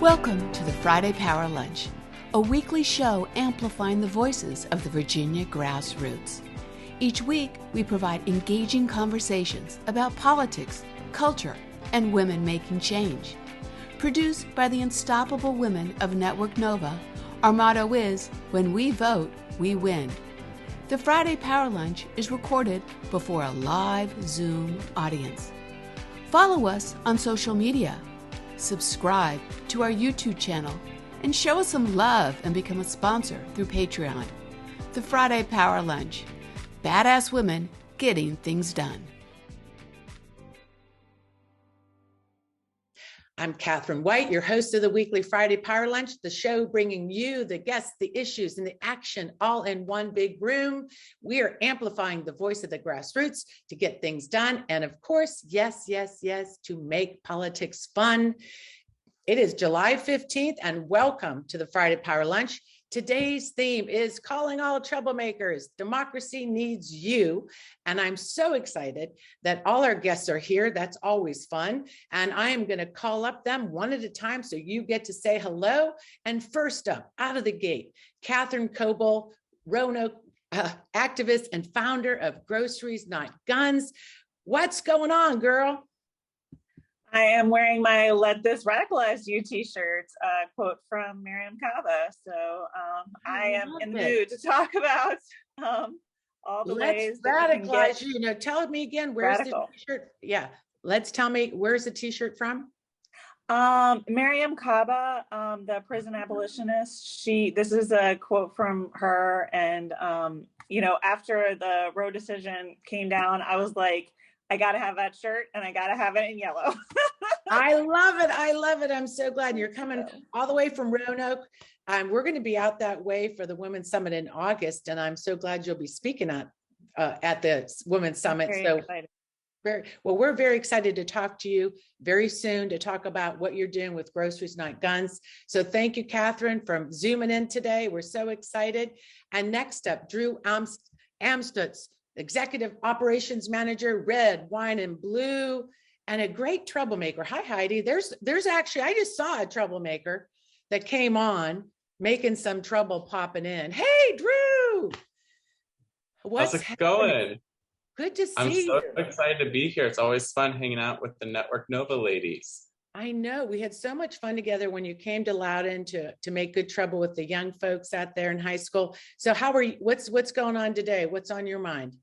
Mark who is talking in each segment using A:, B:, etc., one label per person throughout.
A: Welcome to the Friday Power Lunch, a weekly show amplifying the voices of the Virginia grassroots. Each week, we provide engaging conversations about politics, culture, and women making change. Produced by the unstoppable women of Network Nova, our motto is, when we vote, we win. The Friday Power Lunch is recorded before a live Zoom audience. Follow us on social media. Subscribe to our YouTube channel and show us some love and become a sponsor through Patreon. The Friday Power Lunch. Badass women getting things done.
B: I'm Catherine White, your host of the weekly Friday Power Lunch, the show bringing you the guests, the issues, and the action all in one big room. We are amplifying the voice of the grassroots to get things done. And of course, yes, to make politics fun. It is July 15th, and welcome to the Friday Power Lunch. Today's theme is calling all troublemakers. Democracy needs you. And I'm so excited that all our guests are here. That's always fun. And I am going to call up them one at a time so you get to say hello. And first up, out of the gate, Catherine KOEBEL, Roanoke activist and founder of Groceries Not Guns. What's going on, girl?
C: I am wearing my Let This Radicalize You t-shirt, quote from Mariam Kaba. So I am in the mood to talk about all the ways that
B: radicalize you. Now, tell me again, where's the t-shirt? Yeah, tell me, where's the t-shirt from?
C: Mariam Kaba, the prison abolitionist. This is a quote from her. And, after the Roe decision came down, I was like, I got to have that shirt and I got to have it in yellow.
B: I love it. I'm so glad you're coming all the way from Roanoke. We're going to be out that way for the Women's Summit in August. And I'm so glad you'll be speaking at the Women's Summit. We're very excited to talk to you very soon to talk about what you're doing with Groceries Not Guns. So thank you, Catherine, for zooming in today. We're so excited. And next up, Drew AMSTUTZ, Executive Operations Manager, Red, Wine, and Blue, and a great troublemaker. Hi, Heidi. There's actually, I just saw a troublemaker that came on making some trouble popping in. Hey, Drew.
D: How's it going?
B: Good to see you.
D: I'm so excited to be here. It's always fun hanging out with the Network Nova ladies.
B: I know. We had so much fun together when you came to Loudoun to make good trouble with the young folks out there in high school. So how are you? What's going on today? What's on your mind?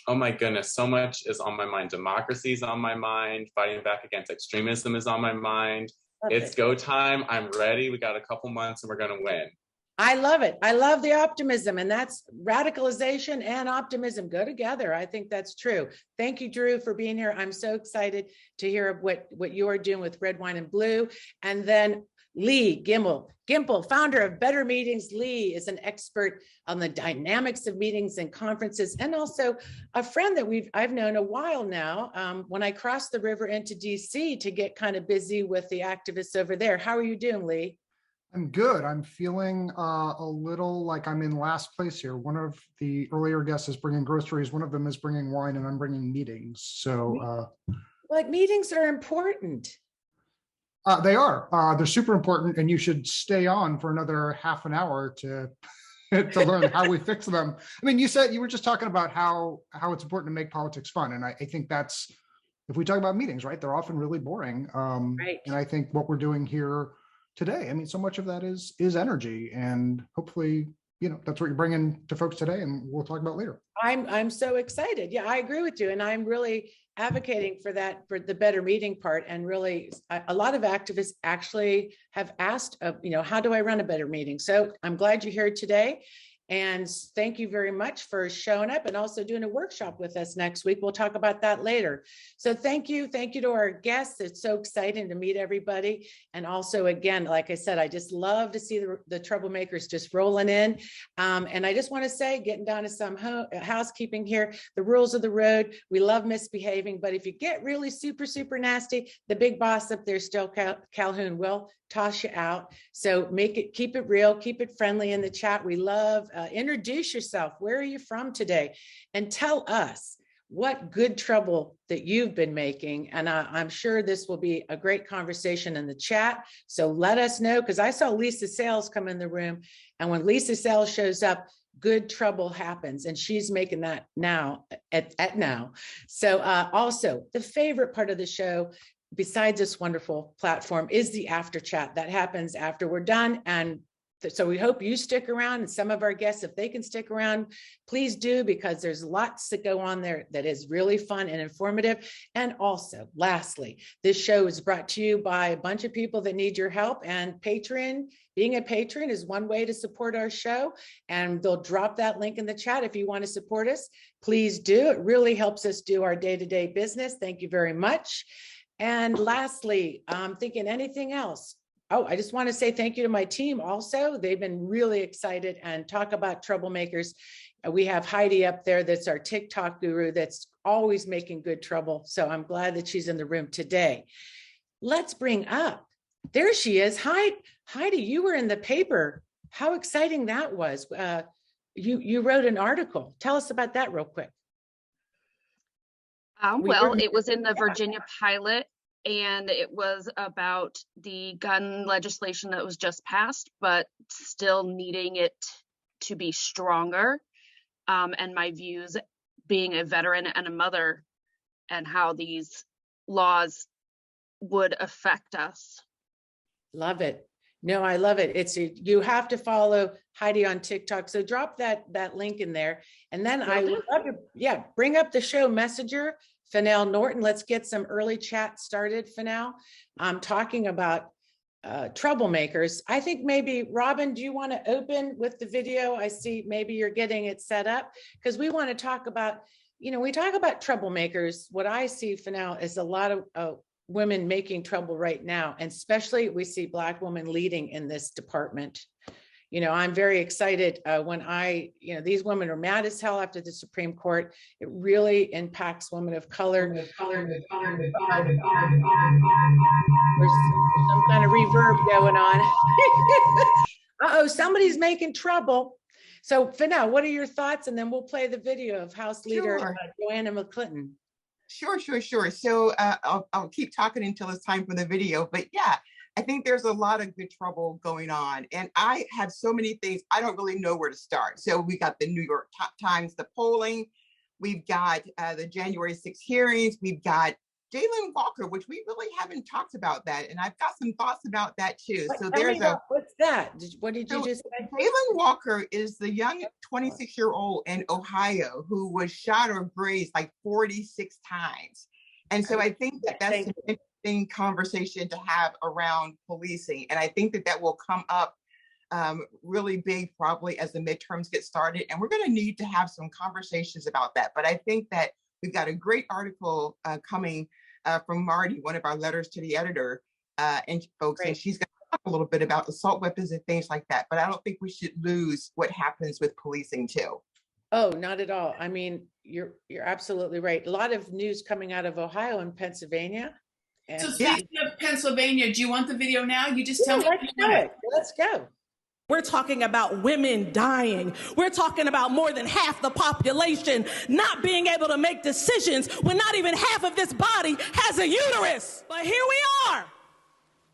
D: Oh my goodness, so much is on my mind. Democracy is on my mind. Fighting back against extremism is on my mind. It's go time. I'm ready. We got a couple months and we're going to win.
B: I love it. I love the optimism, and that's radicalization and optimism go together. I think that's true. Thank you, Drew, for being here. I'm so excited to hear what you are doing with Red, Wine, and Blue. And then Lee GIMPEL, founder of Better Meetings. Lee is an expert on the dynamics of meetings and conferences, and also a friend that I've known a while now. When I crossed the river into DC to get kind of busy with the activists over there. How are you doing, Lee?
E: I'm good. I'm feeling a little like I'm in last place here. One of the earlier guests is bringing groceries. One of them is bringing wine, and I'm bringing meetings. So,
B: meetings are important.
E: They are. They're super important, and you should stay on for another half an hour to learn how we fix them. I mean, you were just talking about how it's important to make politics fun, and I think that's, if we talk about meetings, right? They're often really boring.
B: Right.
E: And I think what we're doing here today, I mean, so much of that is energy, and hopefully, that's what you're bringing to folks today, and we'll talk about later.
B: I'm so excited. Yeah, I agree with you. And I'm really advocating for that, for the better meeting part. And really, a lot of activists actually have asked, how do I run a better meeting? So I'm glad you're here today. And thank you very much for showing up and also doing a workshop with us next week. We'll talk about that later. So thank you to our guests. It's so exciting to meet everybody. And also, again, like I said, I just love to see the troublemakers just rolling in. And I just want to say, getting down to some housekeeping here, the rules of the road, we love misbehaving, but if you get really super, super nasty, the big boss up there, still Calhoun, will toss you out. So keep it real, keep it friendly in the chat. We love, introduce yourself. Where are you from today? And tell us what good trouble that you've been making. And I'm sure this will be a great conversation in the chat. So let us know, because I saw Lisa Sales come in the room. And when Lisa Sales shows up, good trouble happens. And she's making that now at now. So also the favorite part of the show, besides this wonderful platform, is the after chat that happens after we're done. And so we hope you stick around, and some of our guests, if they can stick around, please do, because there's lots that go on there that is really fun and informative. And also, lastly, this show is brought to you by a bunch of people that need your help, and Patreon. Being a patron is one way to support our show, and they'll drop that link in the chat if you want to support us. Please do. It really helps us do our day-to-day business. Thank you very much. And lastly, I'm thinking anything else. Oh, I just want to say thank you to my team also. They've been really excited and talk about troublemakers. We have Heidi up there that's our TikTok guru that's always making good trouble. So I'm glad that she's in the room today. Let's bring up, there she is. Hi, Heidi, you were in the paper. How exciting that was. You wrote an article. Tell us about that real quick.
F: Well, it was in the Virginia Pilot, and it was about the gun legislation that was just passed, but still needing it to be stronger. And my views being a veteran and a mother, and how these laws would affect us.
B: Love it. No, I love it. You have to follow Heidi on TikTok. So drop that link in there. And then I would love to, bring up the show messenger, Fennell Norton. Let's get some early chat started, Fennell. I'm talking about troublemakers. I think maybe, Robin, do you want to open with the video? I see maybe you're getting it set up, because we want to talk about, we talk about troublemakers. What I see, Fennell, is a lot of women making trouble right now. And especially we see Black women leading in this department. I'm very excited when these women are mad as hell after the Supreme Court. It really impacts women of color. There's some kind of reverb going on. Uh-oh, somebody's making trouble. So Fennell, what are your thoughts? And then we'll play the video of House Leader Joanna McClinton.
G: Sure. So I'll keep talking until it's time for the video. But yeah, I think there's a lot of good trouble going on. And I have so many things, I don't really know where to start. So we got the New York Times, the polling. We've got the January 6th hearings. We've got Jaylen Walker, which we really haven't talked about that. And I've got some thoughts about that too. So
B: what's that? What did you just say?
G: Jaylen Walker is the young 26-year-old in Ohio who was shot or grazed like 46 times. And so I think that's an interesting conversation to have around policing. And I think that will come up really big probably as the midterms get started. And we're going to need to have some conversations about that. But I think that we've got a great article coming from Marty, one of our letters to the editor, and folks, and she's going to talk a little bit about assault weapons and things like that. But I don't think we should lose what happens with policing too.
B: Oh, not at all. I mean, you're absolutely right. A lot of news coming out of Ohio and Pennsylvania. And
H: so speaking of Pennsylvania, do you want the video now? You just tell me.
B: Let's go.
I: We're talking about women dying. We're talking about more than half the population not being able to make decisions when not even half of this body has a uterus. But here we are,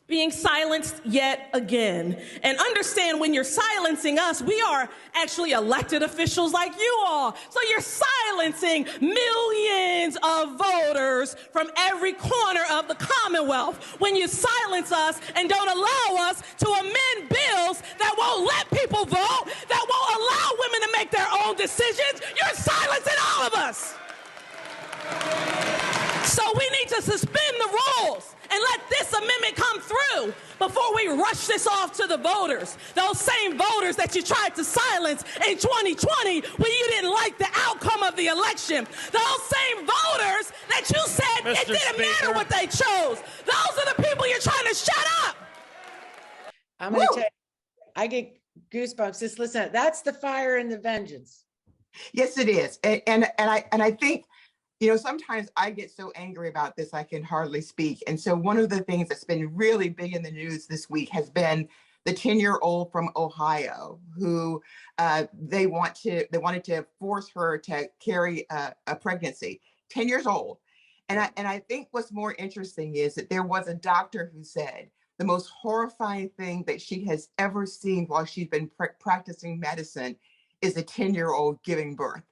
I: being silenced yet again. And understand, when you're silencing us, we are actually elected officials like you all. So you're silencing millions of voters from every corner of the Commonwealth when you silence us and don't allow us to amend bills that won't let people vote, that won't allow women to make their own decisions. You're silencing all of us. So we need to suspend the rules and let this amendment come through before we rush this off to the voters. Those same voters that you tried to silence in 2020 when you didn't like the outcome of the election. Those same voters that you said it didn't matter what they chose. Those are the people you're trying to shut up.
B: I'm going to tell you, I get goosebumps. Just listen, that's the fire and the vengeance.
G: Yes, it is. And I think, sometimes I get so angry about this, I can hardly speak. And so one of the things that's been really big in the news this week has been the 10-year-old from Ohio who they wanted to force her to carry a pregnancy, 10 years old. And I think what's more interesting is that there was a doctor who said the most horrifying thing that she has ever seen while she's been practicing medicine is a 10-year-old giving birth.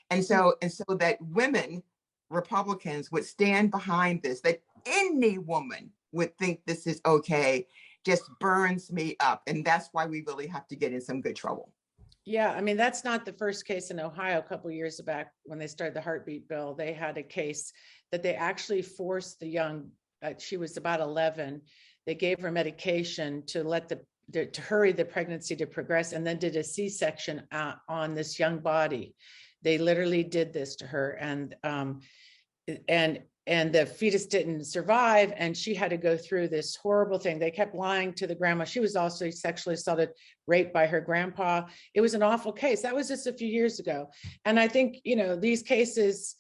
G: And so that women, Republicans, would stand behind this, that any woman would think this is okay, just burns me up. And that's why we really have to get in some good trouble.
B: Yeah, I mean, that's not the first case in Ohio. A couple of years back when they started the heartbeat bill, they had a case that they actually forced the young, she was about 11. They gave her medication to to hurry the pregnancy to progress, and then did a C-section on this young body. They literally did this to her, and the fetus didn't survive, and she had to go through this horrible thing. They kept lying to the grandma. She was also sexually assaulted, raped by her grandpa. It was an awful case. That was just a few years ago. And I think, these cases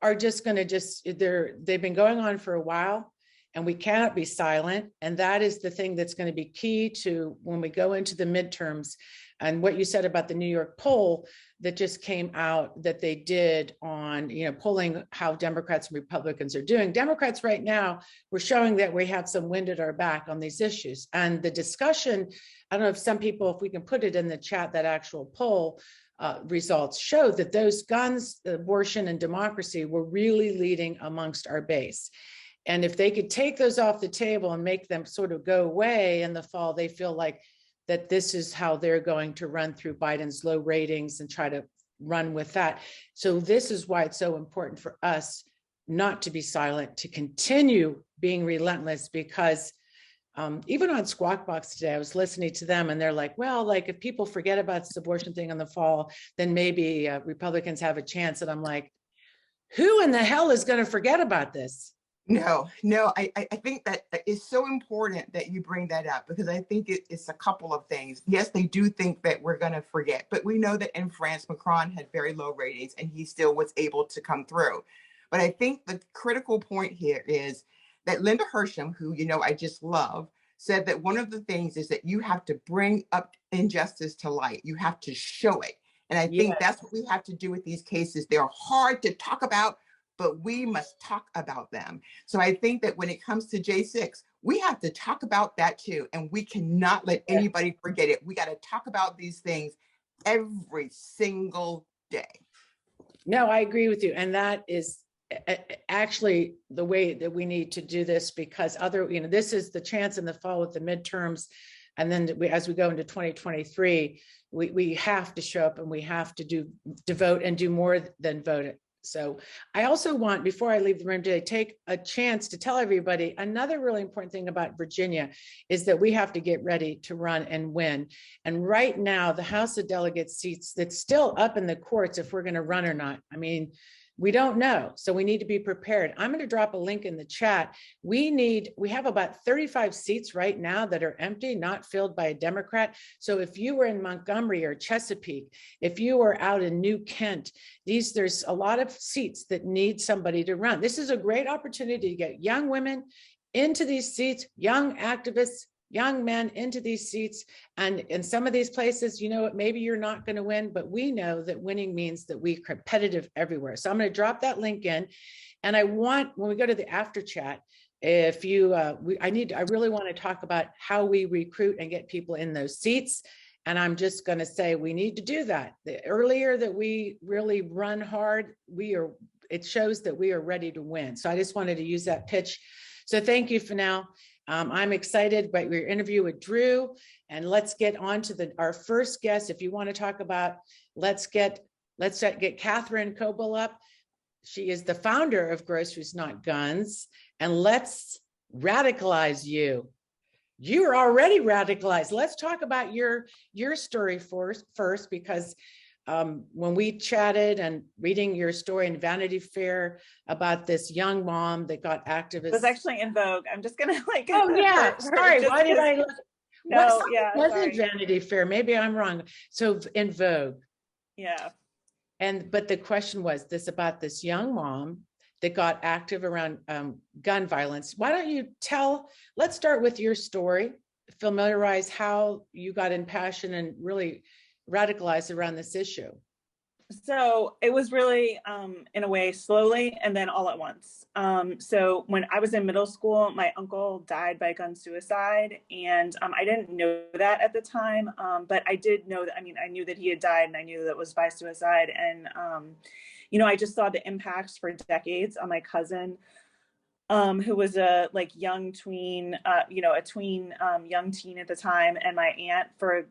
B: are just going to they've been going on for a while, and we cannot be silent. And that is the thing that's going to be key to when we go into the midterms. And what you said about the New York poll that just came out that they did on, polling how Democrats and Republicans are doing. Democrats right now, we're showing that we have some wind at our back on these issues. And the discussion, I don't know if we can put it in the chat, that actual poll results showed that those guns, abortion, and democracy were really leading amongst our base. And if they could take those off the table and make them sort of go away in the fall, they feel like that this is how they're going to run through Biden's low ratings and try to run with that. So this is why it's so important for us not to be silent, to continue being relentless, because even on Squawk Box today, I was listening to them and they're like, well, like if people forget about this abortion thing in the fall, then maybe Republicans have a chance. And I'm like, who in the hell is going to forget about this?
G: No, I think that it's so important that you bring that up, because I think it's a couple of things. Yes, they do think that we're going to forget, but we know that in France, Macron had very low ratings and he still was able to come through. But I think the critical point here is that Linda Hersham, who, I just love, said that one of the things is that you have to bring up injustice to light. You have to show it. And I think that's what we have to do with these cases. They're hard to talk about, but we must talk about them. So I think that when it comes to J6, we have to talk about that too. And we cannot let anybody forget it. We got to talk about these things every single day.
B: No, I agree with you. And that is actually the way that we need to do this, because this is the chance in the fall with the midterms. And then as we go into 2023, we have to show up and we have to vote and do more than vote it. So I also want, before I leave the room today, take a chance to tell everybody another really important thing about Virginia is that we have to get ready to run and win. And right now, the House of Delegates seats, that's still up in the courts if we're going to run or not. I mean, we don't know. So we need to be prepared. I'm going to drop a link in the chat. We have about 35 seats right now that are empty, not filled by a Democrat. So if you were in Montgomery or Chesapeake, if you were out in New Kent, there's a lot of seats that need somebody to run. This is a great opportunity to get young women into these seats, young activists, young men into these seats. And in some of these places, maybe you're not going to win, but we know that winning means that we're competitive everywhere. So I'm going to drop that link in. And I want, when we go to the after chat, if you, I really want to talk about how we recruit and get people in those seats. And I'm just going to say, we need to do that. The earlier that we really run hard, it shows that we are ready to win. So I just wanted to use that pitch. So thank you for now. I'm excited by your interview with Drew, and let's get on to our first guest. If you want to talk about, let's get Catherine KOEBEL up. She is the founder of Groceries Not Guns, and let's radicalize you. You're already radicalized. Let's talk about your story first, because when we chatted and reading your story in Vanity Fair about this young mom that got activist.
C: It was actually in Vogue. I'm just gonna
B: Oh yeah, sorry. Why did I look?
C: No, yeah,
B: wasn't Vanity Fair? Maybe I'm wrong. So in Vogue.
C: Yeah.
B: But the question was about this young mom that got active around gun violence. Why don't you let's start with your story. familiarize how you got in passion and really radicalized around this issue?
C: So it was really, in a way, slowly and then all at once. So when I was in middle school, my uncle died by gun suicide, and I didn't know that at the time, but I did know that. I mean, I knew that he had died, and I knew that it was by suicide, and I just saw the impacts for decades on my cousin, who was a young tween, a tween, young teen at the time, and my aunt for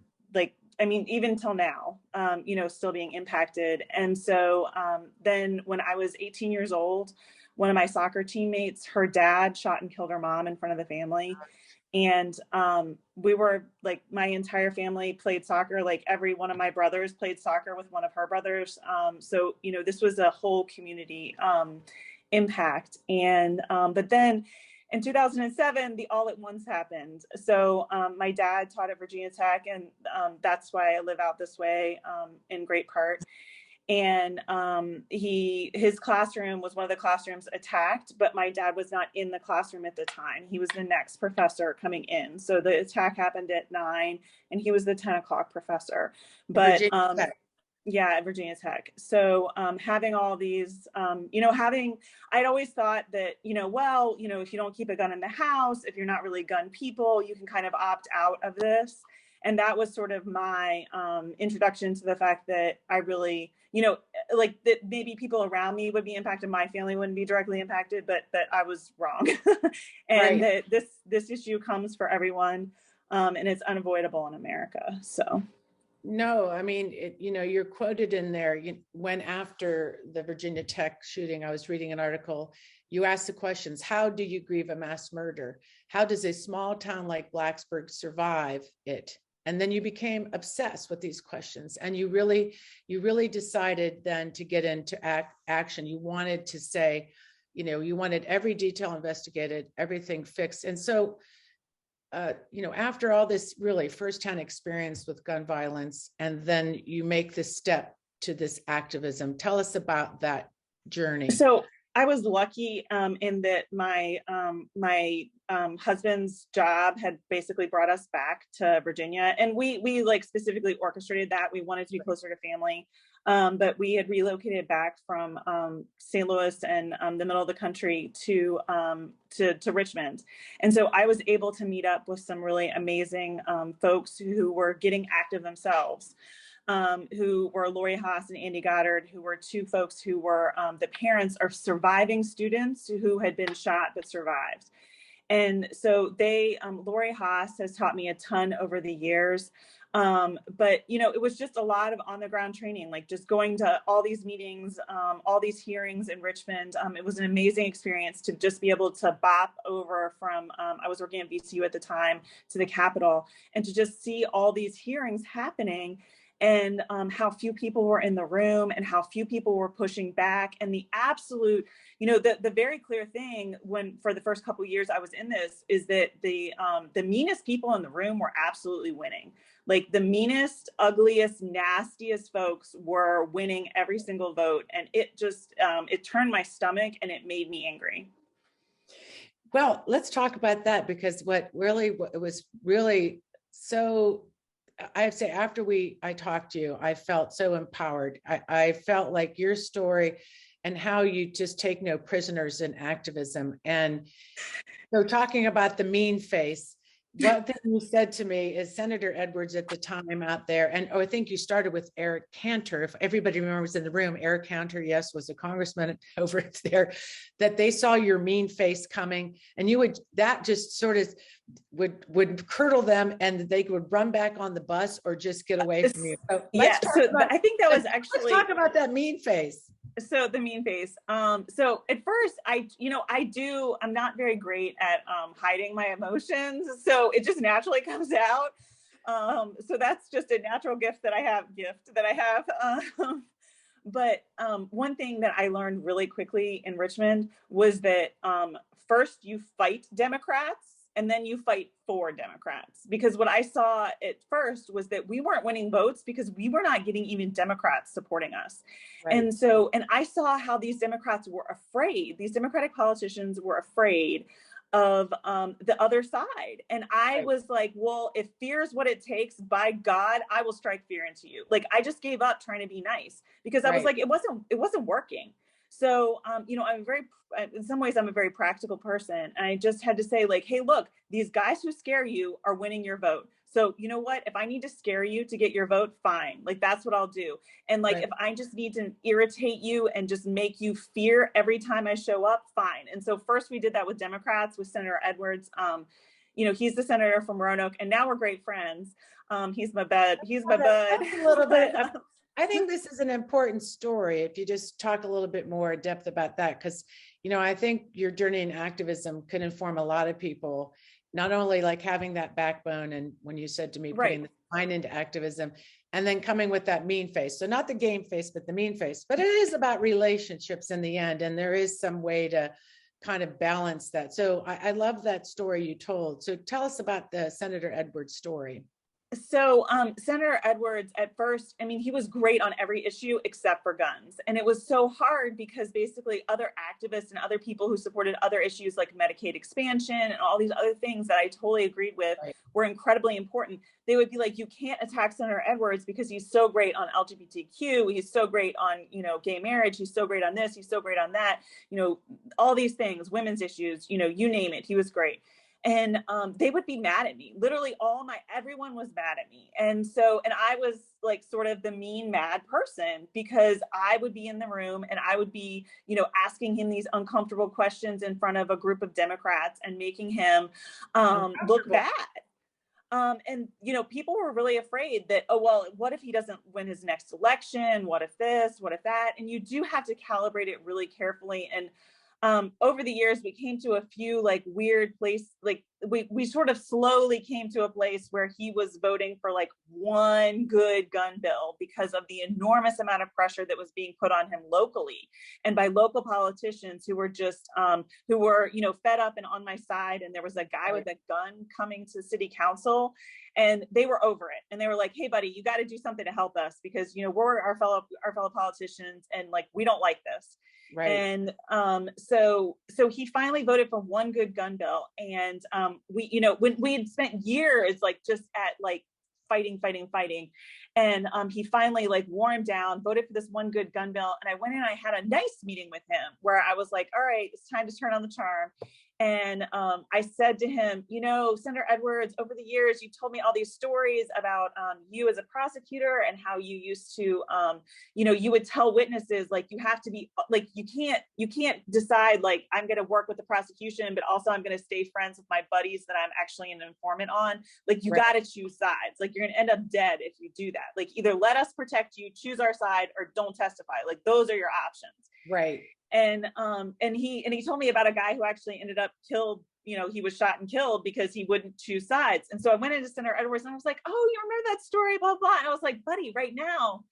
C: even till now, still being impacted. And so then when I was 18 years old, one of my soccer teammates, her dad shot and killed her mom in front of the family. And we were my entire family played soccer. Every one of my brothers played soccer with one of her brothers. So, this was a whole community impact. And but then in 2007, the all at once happened. So my dad taught at Virginia Tech, and that's why I live out this way in great part. And his classroom was one of the classrooms attacked, but my dad was not in the classroom at the time. He was the next professor coming in. So the attack happened at 9, and he was the 10 o'clock professor. But yeah, at Virginia Tech. So having all these, I'd always thought that, if you don't keep a gun in the house, if you're not really gun people, you can kind of opt out of this. And that was sort of my introduction to the fact that I really, that maybe people around me would be impacted, my family wouldn't be directly impacted, but that I was wrong. And that this issue comes for everyone, and it's unavoidable in America. So.
B: No, I mean, you're quoted in there when after the Virginia Tech shooting, I was reading an article, you asked the questions, how do you grieve a mass murder? How does a small town like Blacksburg survive it? And then you became obsessed with these questions, and you really decided then to get into action. You wanted to say, you wanted every detail investigated, everything fixed. And so after all this really firsthand experience with gun violence, and then you make this step to this activism. Tell us about that journey.
C: So I was lucky in that my husband's job had basically brought us back to Virginia, and we specifically orchestrated that. We wanted to be closer to family, but we had relocated back from St. Louis and the middle of the country to Richmond. And so I was able to meet up with some really amazing folks who were getting active themselves. Who were Lori Haas and Andy Goddard, who were two folks who were the parents of surviving students who had been shot but survived. And so Lori Haas has taught me a ton over the years. But, it was just a lot of on the ground training, just going to all these meetings, all these hearings in Richmond. It was an amazing experience to just be able to bop over from, I was working at VCU at the time, to the Capitol, and to just see all these hearings happening. And how few people were in the room, and how few people were pushing back, and the absolute, the very clear thing for the first couple of years I was in this is that the meanest people in the room were absolutely winning. The meanest, ugliest, nastiest folks were winning every single vote, and it just it turned my stomach, and it made me angry.
B: Well, let's talk about that, because what was really so. I have to say, after I talked to you, I felt so empowered. I felt like your story and how you just take no prisoners in activism. And so talking about the mean face, one thing you said to me is Senator Edwards at the time out there, and I think you started with Eric Cantor. If everybody remembers in the room, Eric Cantor, yes, was a congressman over there, that they saw your mean face coming, and that just sort of would curdle them, and they would run back on the bus or just get away from you. So
C: I think that was actually.
B: Let's talk about that mean face.
C: So the mean face. So at first I'm not very great at hiding my emotions. So it just naturally comes out. So that's just a natural gift that I have. But one thing that I learned really quickly in Richmond was that first you fight Democrats, and then you fight for Democrats. Because what I saw at first was that we weren't winning votes because we were not getting even Democrats supporting us. Right. And I saw how these Democrats were afraid. These Democratic politicians were afraid of the other side. And I was like, well, if fear is what it takes, by God, I will strike fear into you. Like, I just gave up trying to be nice because I was like, it wasn't working. So, you know, in some ways I'm a very practical person. And I just had to say, like, hey, look, these guys who scare you are winning your vote. So you know what, if I need to scare you to get your vote, fine. Like, that's what I'll do. And like, if I just need to irritate you and just make you fear every time I show up, fine. And so first we did that with Democrats, with Senator Edwards. You know, he's the senator from Roanoke, and now we're great friends. He's my bud.
B: A little bit. I think this is an important story. If you just talk a little bit more in depth about that, because, you know, I think your journey in activism can inform a lot of people, not only like having that backbone. And when you said to me, putting the mind into activism and then coming with that mean face. So not the game face, but the mean face, but it is about relationships in the end. And there is some way to kind of balance that. So I love that story you told. So tell us about the Senator Edwards story.
C: So Senator Edwards, at first, I mean, he was great on every issue except for guns. And it was so hard because basically other activists and other people who supported other issues like Medicaid expansion and all these other things that I totally agreed with were incredibly important. They would be like, you can't attack Senator Edwards because he's so great on LGBTQ. He's so great on, you know, gay marriage. He's so great on this. He's so great on that. You know, all these things, women's issues, you know, you name it. He was great. And they would be mad at me. Literally everyone was mad at me. And I was like sort of the mean, mad person because I would be in the room and I would be, you know, asking him these uncomfortable questions in front of a group of Democrats and making him look bad. And, you know, people were really afraid that, oh, well, what if he doesn't win his next election? What if this? What if that? And you do have to calibrate it really carefully. And over the years, we came to a few like weird place, like we sort of slowly came to a place where he was voting for like one good gun bill because of the enormous amount of pressure that was being put on him locally and by local politicians who were just, you know, fed up and on my side. And there was a guy with a gun coming to city council and they were over it. And they were like, hey, buddy, you got to do something to help us because, you know, we're our fellow politicians and like, we don't like this. Right. And so he finally voted for one good gun bill. And we, you know, when we had spent years like just at like fighting. And he finally like wore him down, voted for this one good gun bill. And I went in and I had a nice meeting with him where I was like, all right, it's time to turn on the charm. And I said to him, you know, Senator Edwards, over the years, you told me all these stories about you as a prosecutor and how you used to, you know, you would tell witnesses, like, you have to be like, you can't decide like, I'm going to work with the prosecution, but also I'm going to stay friends with my buddies that I'm actually an informant on. Like, you got to choose sides. Like, you're going to end up dead if you do that. Like, either let us protect you, choose our side, or don't testify. Like, those are your options.
B: Right.
C: And he told me about a guy who actually ended up killed, you know, he was shot and killed because he wouldn't choose sides. And so I went into Senator Edwards and I was like, oh, you remember that story, blah, blah. And I was like, buddy, right now,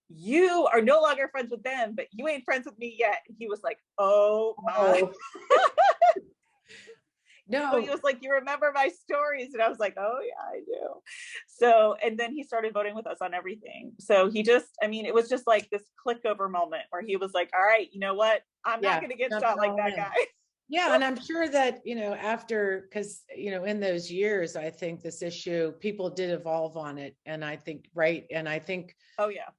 C: you are no longer friends with them, but you ain't friends with me yet. And he was like, oh my. No, so he was like, you remember my stories? And I was like, oh yeah, I do. So, and then he started voting with us on everything. So he just, I mean, it was just like this click over moment where he was like, all right, you know what? I'm not going to get shot like that guy.
B: Yeah. And I'm sure that, you know, after, because, you know, in those years, I think this issue, people did evolve on it. And I think, and I think,
C: oh yeah.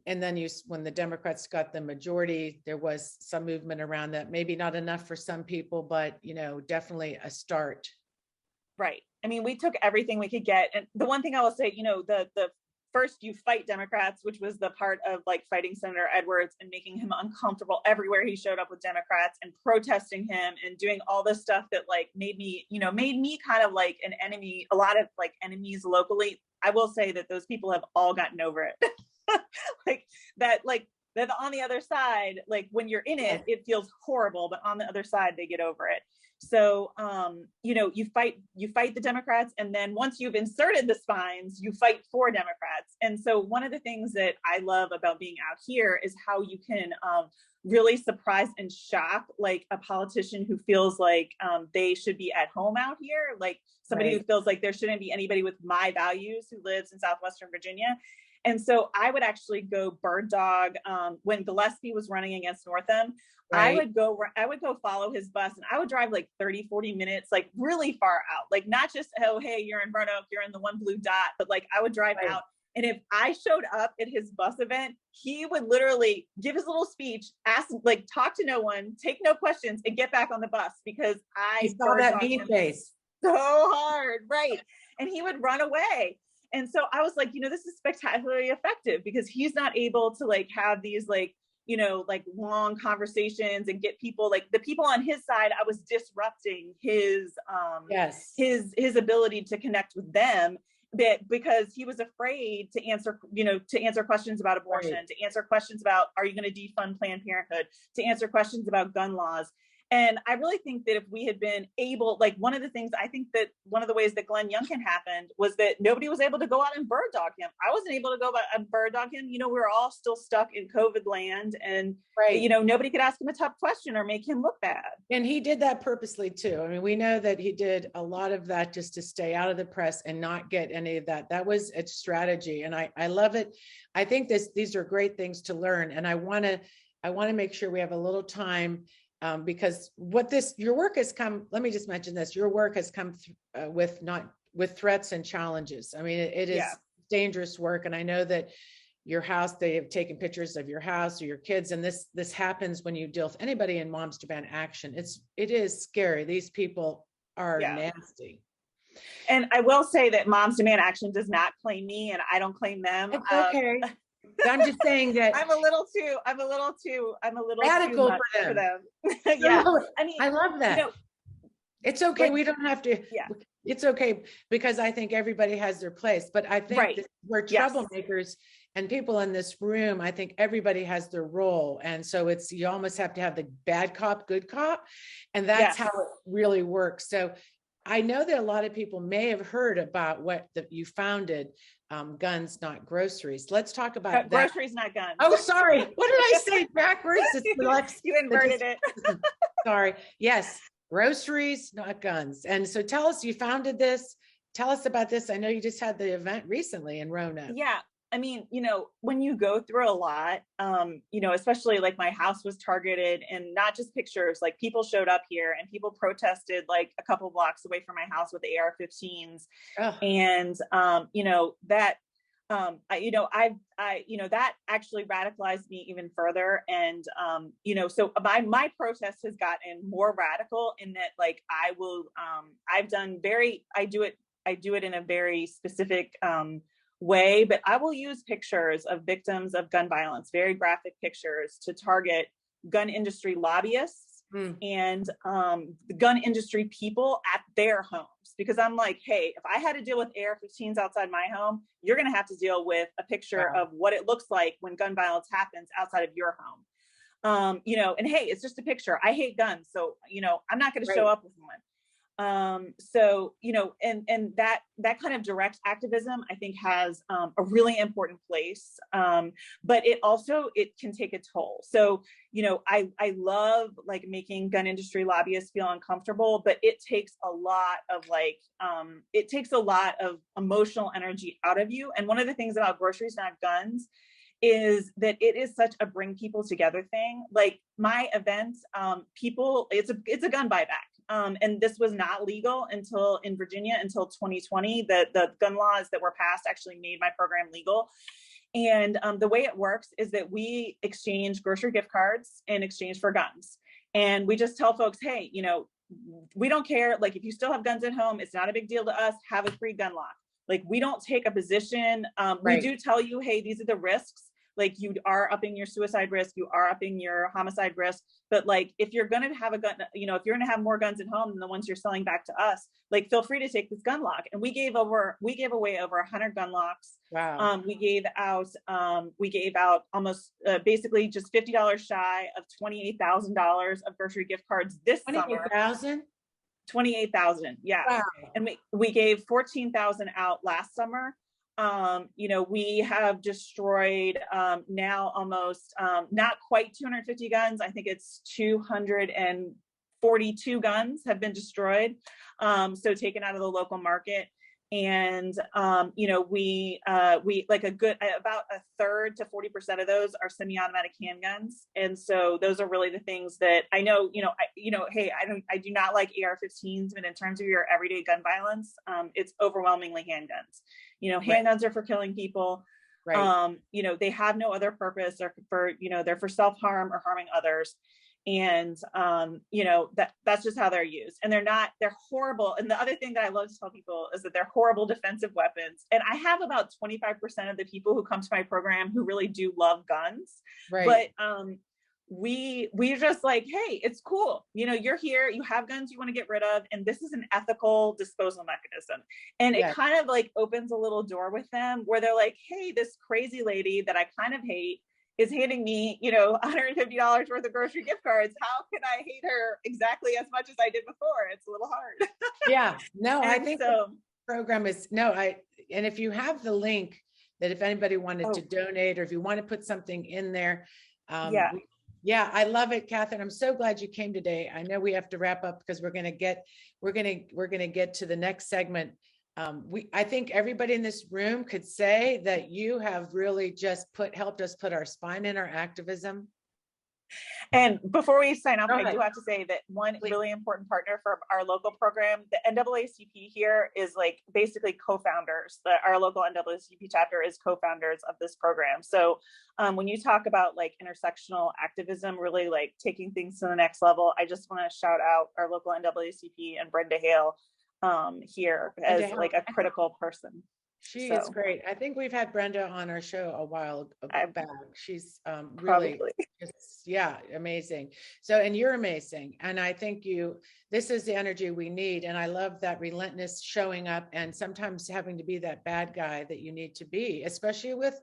B: And then when the Democrats got the majority, there was some movement around that. Maybe not enough for some people, but, you know, definitely a start.
C: Right. I mean, we took everything we could get. And the one thing I will say, you know, the first you fight Democrats, which was the part of like fighting Senator Edwards and making him uncomfortable everywhere he showed up with Democrats and protesting him and doing all this stuff that like made me kind of like an enemy, a lot of like enemies locally. I will say that those people have all gotten over it. like that on the other side, like when you're in it, it feels horrible, but on the other side, they get over it. So, you know, you fight the Democrats. And then once you've inserted the spines, you fight for Democrats. And so one of the things that I love about being out here is how you can really surprise and shock like a politician who feels like they should be at home out here, like somebody who feels like there shouldn't be anybody with my values who lives in Southwestern Virginia. And so I would actually go bird dog when Gillespie was running against Northam. Right. I would go follow his bus, and I would drive like 30, 40 minutes, like really far out, like not just, oh, hey, you're in Roanoke, you're in the one blue dot, but like I would drive out. And if I showed up at his bus event, he would literally give his little speech, ask, like, talk to no one, take no questions, and get back on the bus, because I
B: saw that mean face
C: so hard, right? And he would run away. And so I was like, this is spectacularly effective, because he's not able to like have these like, like long conversations and get people, like the people on his side. I was disrupting his his ability to connect with them. Because he was afraid to answer questions about abortion, to answer questions about, are you going to defund Planned Parenthood, to answer questions about gun laws. And I really think that if we had been able, like one of the ways that Glenn Youngkin happened was that nobody was able to go out and bird dog him. I wasn't able to go out and bird dog him. We were all still stuck in COVID land, and nobody could ask him a tough question or make him look bad. And
B: he did that purposely too. I mean, we know that he did a lot of that just to stay out of the press and not get any of that. That was a strategy, and I love it. I think these are great things to learn, and I want to make sure we have a little time. Because your work has come, let me just mention this, your work has come with threats and challenges. I mean, it is dangerous work. And I know that your house, they have taken pictures of your house or your kids. And this happens when you deal with anybody in Moms Demand Action. It is scary. These people are nasty.
C: And I will say that Moms Demand Action does not claim me, and I don't claim them.
B: It's okay. I'm just saying that
C: I'm a little too
B: radical
C: too
B: for them.
C: Yeah. I mean,
B: I love that. It's okay. We don't have to.
C: Yeah.
B: It's okay, because I think everybody has their place. But I think we're troublemakers, and people in this room, I think everybody has their role. And so you almost have to have the bad cop, good cop. And that's how it really works. So I know that a lot of people may have heard about what you founded, Guns Not Groceries. Let's talk about that.
C: Groceries Not Guns.
B: Oh, sorry. What did I say backwards?
C: You inverted it.
B: Sorry. Yes. Groceries Not Guns. And so tell us, you founded this. Tell us about this. I know you just had the event recently in Roanoke.
C: Yeah. I mean, when you go through a lot, especially like my house was targeted, and not just pictures, like people showed up here and people protested like a couple blocks away from my house with the AR-15s. And, that actually radicalized me even further. And, so my protest has gotten more radical in that, like, I do it in a very specific, way, but I will use pictures of victims of gun violence, very graphic pictures, to target gun industry lobbyists and the gun industry people at their homes. Because I'm like, hey, if I had to deal with AR-15s outside my home, you're going to have to deal with a picture of what it looks like when gun violence happens outside of your home. And hey, it's just a picture. I hate guns, so I'm not going to show up with one. And that kind of direct activism, I think, has a really important place, but it can take a toll. So I love like making gun industry lobbyists feel uncomfortable, but it takes a lot of emotional energy out of you. And one of the things about Groceries Not Guns is that it is such a bring people together thing. Like my event, it's a gun buyback. And this was not legal in Virginia until 2020. The gun laws that were passed actually made my program legal. And the way it works is that we exchange grocery gift cards in exchange for guns. And we just tell folks, hey, we don't care. Like, if you still have guns at home, it's not a big deal to us. Have a free gun lock. Like, we don't take a position. We do tell you, hey, these are the risks. Like, you are upping your suicide risk, you are upping your homicide risk. But like, if you're going to have a gun, if you're going to have more guns at home than the ones you're selling back to us, like, feel free to take this gun lock. And we gave away over 100 gun locks.
B: Wow.
C: We gave out almost basically just $50 shy of $28,000 of grocery gift cards this summer. 28,000. Yeah.
B: Wow.
C: And we gave 14,000 out last summer. We have destroyed now almost not quite 250 guns. I think it's 242 guns have been destroyed. So taken out of the local market. And, we like about a third to 40% of those are semi-automatic handguns. And so those are really the things that I know, hey, I do not like AR-15s, but in terms of your everyday gun violence, it's overwhelmingly handguns. Handguns are for killing people. Right. They have no other purpose. They're for self-harm or harming others. And, that's just how they're used, and they're horrible. And the other thing that I love to tell people is that they're horrible defensive weapons. And I have about 25% of the people who come to my program who really do love guns. Right. But, we're just like, hey, it's cool. You're here, you have guns you want to get rid of, and this is an ethical disposal mechanism. And it kind of like opens a little door with them where they're like, hey, this crazy lady that I kind of hate is handing me, $150 worth of grocery gift cards. How can I hate her exactly as much as I did before? It's a little hard.
B: Yeah, no, I think so. The program is, and if you have the link that if anybody wanted to donate, or if you want to put something in there. Yeah, I love it, Catherine. I'm so glad you came today. I know we have to wrap up because we're going to get to the next segment. I think everybody in this room could say that you have really just helped us put our spine in our activism.
C: And before we sign off, I do have to say that one really important partner for our local program, the NAACP here, is like basically co-founders. Our local NAACP chapter is co-founders of this program. So when you talk about like intersectional activism, really like taking things to the next level, I just want to shout out our local NAACP and Brenda Hale here as like a critical person.
B: She is great. I think we've had Brenda on our show a while back. She's really amazing. So, and you're amazing. And I think this is the energy we need. And I love that relentless showing up and sometimes having to be that bad guy that you need to be, especially with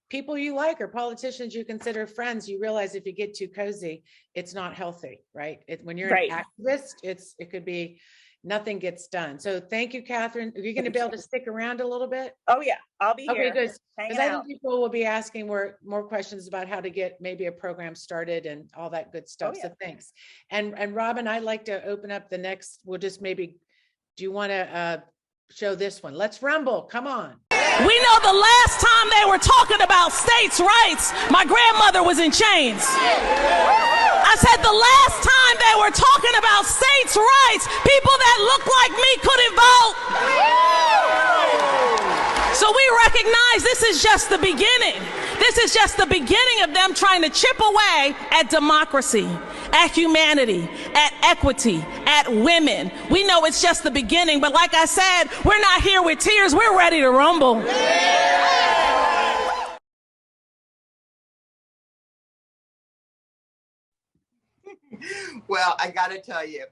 B: people you like or politicians you consider friends. You realize if you get too cozy, it's not healthy, right? When you're an activist, it could be nothing gets done. So thank you, Catherine. Are you going to be able to stick around a little bit?
C: Oh yeah, I'll be here.
B: Okay, good. Because I think people will be asking more questions about how to get maybe a program started and all that good stuff. So thanks. And Robin, I'd like to open up the next. We'll just maybe. Do you want to show this one? Let's rumble. Come on.
I: We know the last time they were talking about states' rights, my grandmother was in chains. I said the last time they were talking about states' rights, people that looked like me couldn't vote. So we recognize this is just the beginning. This is just the beginning of them trying to chip away at democracy, at humanity, at equity, at women. We know it's just the beginning, but like I said, we're not here with tears. We're ready to rumble.
G: Well, I got to tell you,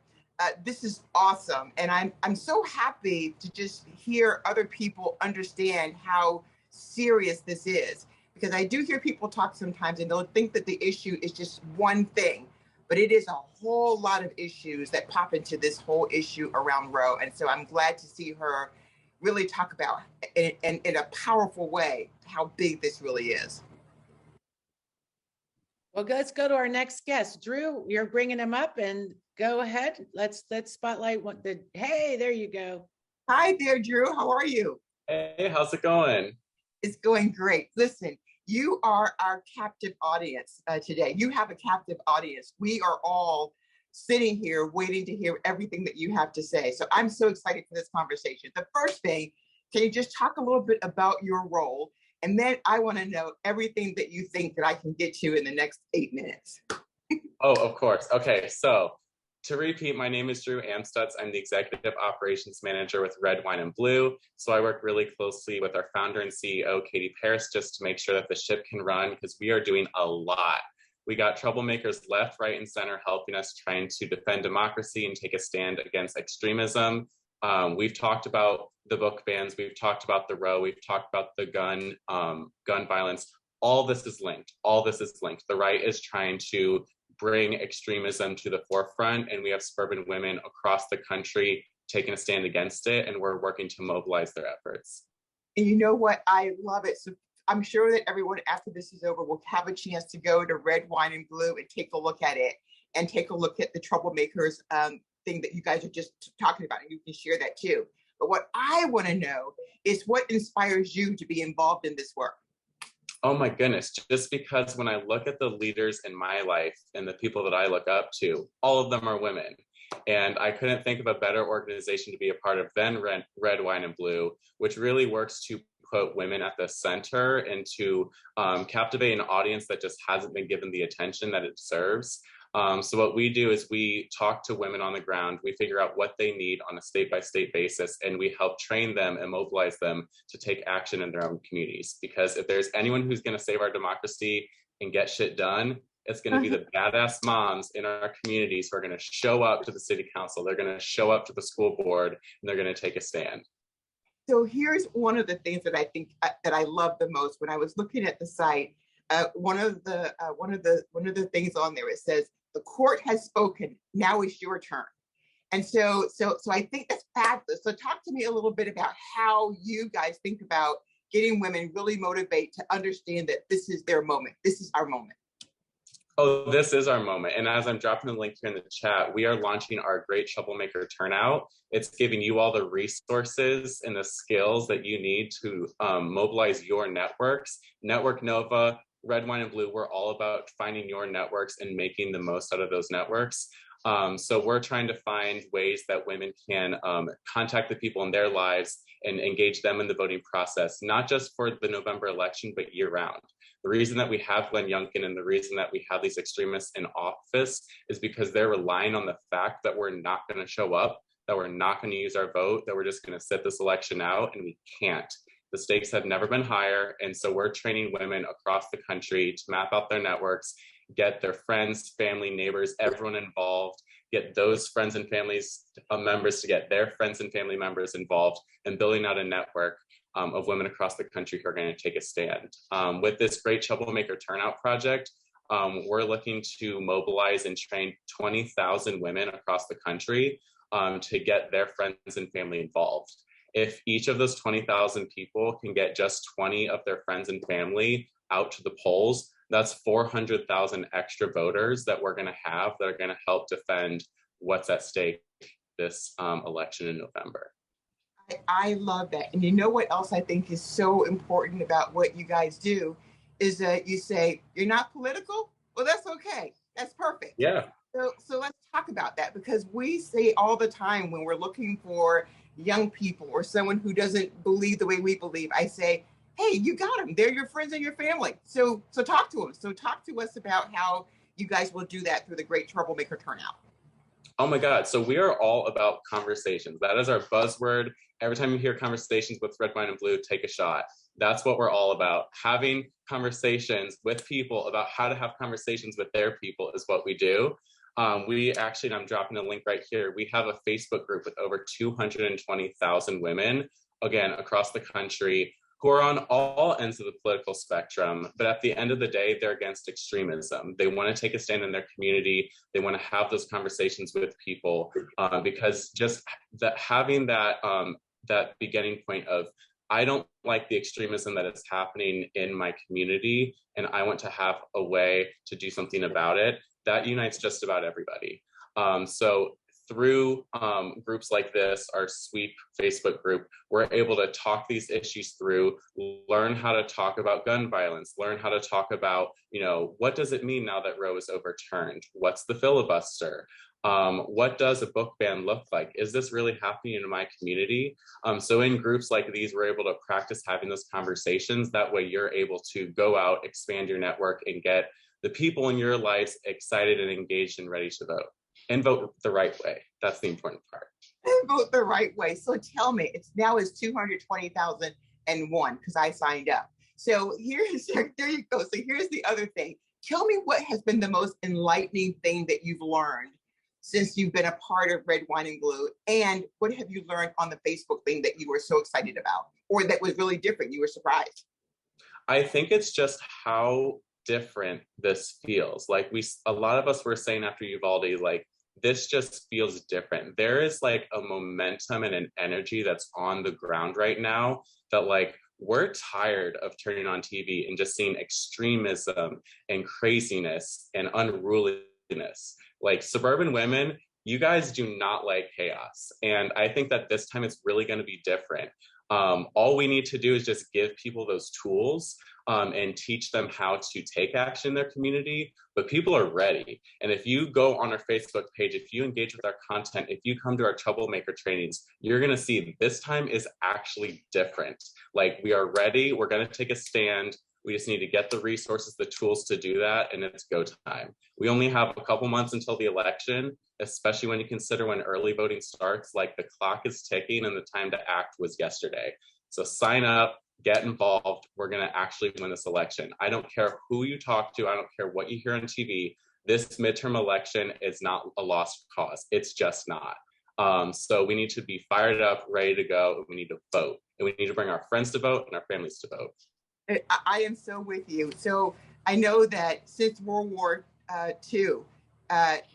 G: this is awesome. And I'm so happy to just hear other people understand how serious this is. Because I do hear people talk sometimes and they'll think that the issue is just one thing, but it is a whole lot of issues that pop into this whole issue around Roe. And so I'm glad to see her really talk about in a powerful way how big this really is.
B: Well, let's go to our next guest. Drew, you're bringing him up, and go ahead. Let's spotlight hey, there you go.
G: Hi there, Drew. How are you?
D: Hey, how's it going?
G: It's going great. Listen, you are our captive audience today. You have a captive audience. We are all sitting here waiting to hear everything that you have to say. So I'm so excited for this conversation. The first thing, can you just talk a little bit about your role? And then I want to know everything that you think that I can get to in the next 8 minutes.
D: Oh, of course. Okay, so to repeat, my name is Drew AMSTUTZ. I'm the Executive Operations Manager with Red, Wine, and Blue. So I work really closely with our founder and CEO, Katie Paris, just to make sure that the ship can run, because we are doing a lot. We got troublemakers left, right, and center helping us trying to defend democracy and take a stand against extremism. We've talked about the book bans. We've talked about the Roe. We've talked about the gun violence. All this is linked. All this is linked. The right is trying to bring extremism to the forefront, and we have suburban women across the country taking a stand against it, and we're working to mobilize their efforts.
G: And you know what? I love it. So I'm sure that everyone after this is over will have a chance to go to Red, Wine, and Blue and take a look at it, and take a look at the Troublemakers thing that you guys are just talking about, and you can share that too. But what I want to know is what inspires you to be involved in this work?
D: Oh my goodness, just because when I look at the leaders in my life and the people that I look up to, all of them are women. And I couldn't think of a better organization to be a part of than Red, Wine, and Blue, which really works to put women at the center and to captivate an audience that just hasn't been given the attention that it deserves. So what we do is we talk to women on the ground, we figure out what they need on a state-by-state basis, and we help train them and mobilize them to take action in their own communities. Because if there's anyone who's going to save our democracy and get shit done, it's going to be the badass moms in our communities who are going to show up to the city council, they're going to show up to the school board, and they're going to take a stand.
G: So here's one of the things that I think that I love the most. When I was looking at the site, one of the things on there, it says, "The court has spoken. Now it's your turn." And so I think that's fabulous. So talk to me a little bit about how you guys think about getting women really motivated to understand that this is their moment. This is our moment.
D: Oh, this is our moment. And as I'm dropping the link here in the chat, we are launching our Great Troublemaker Turnout. It's giving you all the resources and the skills that you need to mobilize your networks. Network Nova, Red, Wine, and Blue, we're all about finding your networks and making the most out of those networks. So we're trying to find ways that women can contact the people in their lives and engage them in the voting process, not just for the November election, but year round. The reason that we have Glenn Youngkin and the reason that we have these extremists in office is because they're relying on the fact that we're not going to show up, that we're not going to use our vote, that we're just going to sit this election out, and we can't. The stakes have never been higher, and so we're training women across the country to map out their networks, get their friends, family, neighbors, everyone involved, get those friends and families members to get their friends and family members involved, and building out a network of women across the country who are going to take a stand. With this Great Troublemaker Turnout Project, we're looking to mobilize and train 20,000 women across the country to get their friends and family involved. If each of those 20,000 people can get just 20 of their friends and family out to the polls, that's 400,000 extra voters that we're going to have that are going to help defend what's at stake this election in November.
G: I love that. And you know what else I think is so important about what you guys do is that you say, you're not political? Well, that's okay. That's perfect.
D: Yeah.
G: So let's talk about that, because we say all the time when we're looking for young people or someone who doesn't believe the way we believe, I say, hey, you got them. They're your friends and your family. So talk to them. So talk to us about how you guys will do that through the Great Troublemaker Turnout.
D: Oh my God. So we are all about conversations. That is our buzzword. Every time you hear conversations with Red, Wine, and Blue, take a shot. That's what we're all about. Having conversations with people about how to have conversations with their people is what we do. We actually, and I'm dropping a link right here, we have a Facebook group with over 220,000 women, again, across the country, who are on all ends of the political spectrum. But at the end of the day, they're against extremism. They want to take a stand in their community. They want to have those conversations with people because just having that beginning point of, I don't like the extremism that is happening in my community, and I want to have a way to do something about it, that unites just about everybody. So through groups like this, our SWEEP Facebook group, we're able to talk these issues through, learn how to talk about gun violence, learn how to talk about, what does it mean now that Roe is overturned? What's the filibuster? What does a book ban look like? Is this really happening in my community? So in groups like these, we're able to practice having those conversations. That way you're able to go out, expand your network, and get the people in your lives excited and engaged and ready to vote. And vote the right way. That's the important part.
G: And vote the right way. So tell me, now is 220,001 because I signed up. So there you go. So here's the other thing. Tell me what has been the most enlightening thing that you've learned since you've been a part of Red, Wine, and Blue, and what have you learned on the Facebook thing that you were so excited about, or that was really different, you were surprised?
D: I think it's just how different this feels. Like a lot of us were saying after Uvalde, like, this just feels different. There is like a momentum and an energy that's on the ground right now that, like, we're tired of turning on TV and just seeing extremism and craziness and unruliness. Like, suburban women, you guys do not like chaos. And I think that this time it's really going to be different. All we need to do is just give people those tools and teach them how to take action in their community, but people are ready. And if you go on our Facebook page, if you engage with our content, if you come to our Troublemaker trainings, you're gonna see this time is actually different. Like, we are ready, we're gonna take a stand. We just need to get the resources, the tools to do that, and it's go time. We only have a couple months until the election, especially when you consider when early voting starts. Like, the clock is ticking and the time to act was yesterday. So sign up, get involved. We're going to actually win this election. I don't care who you talk to. I don't care what you hear on TV. This midterm election is not a lost cause. It's just not. So we need to be fired up, ready to go. And we need to vote. And we need to bring our friends to vote and our families to vote.
G: I am so with you. So I know that since World War II,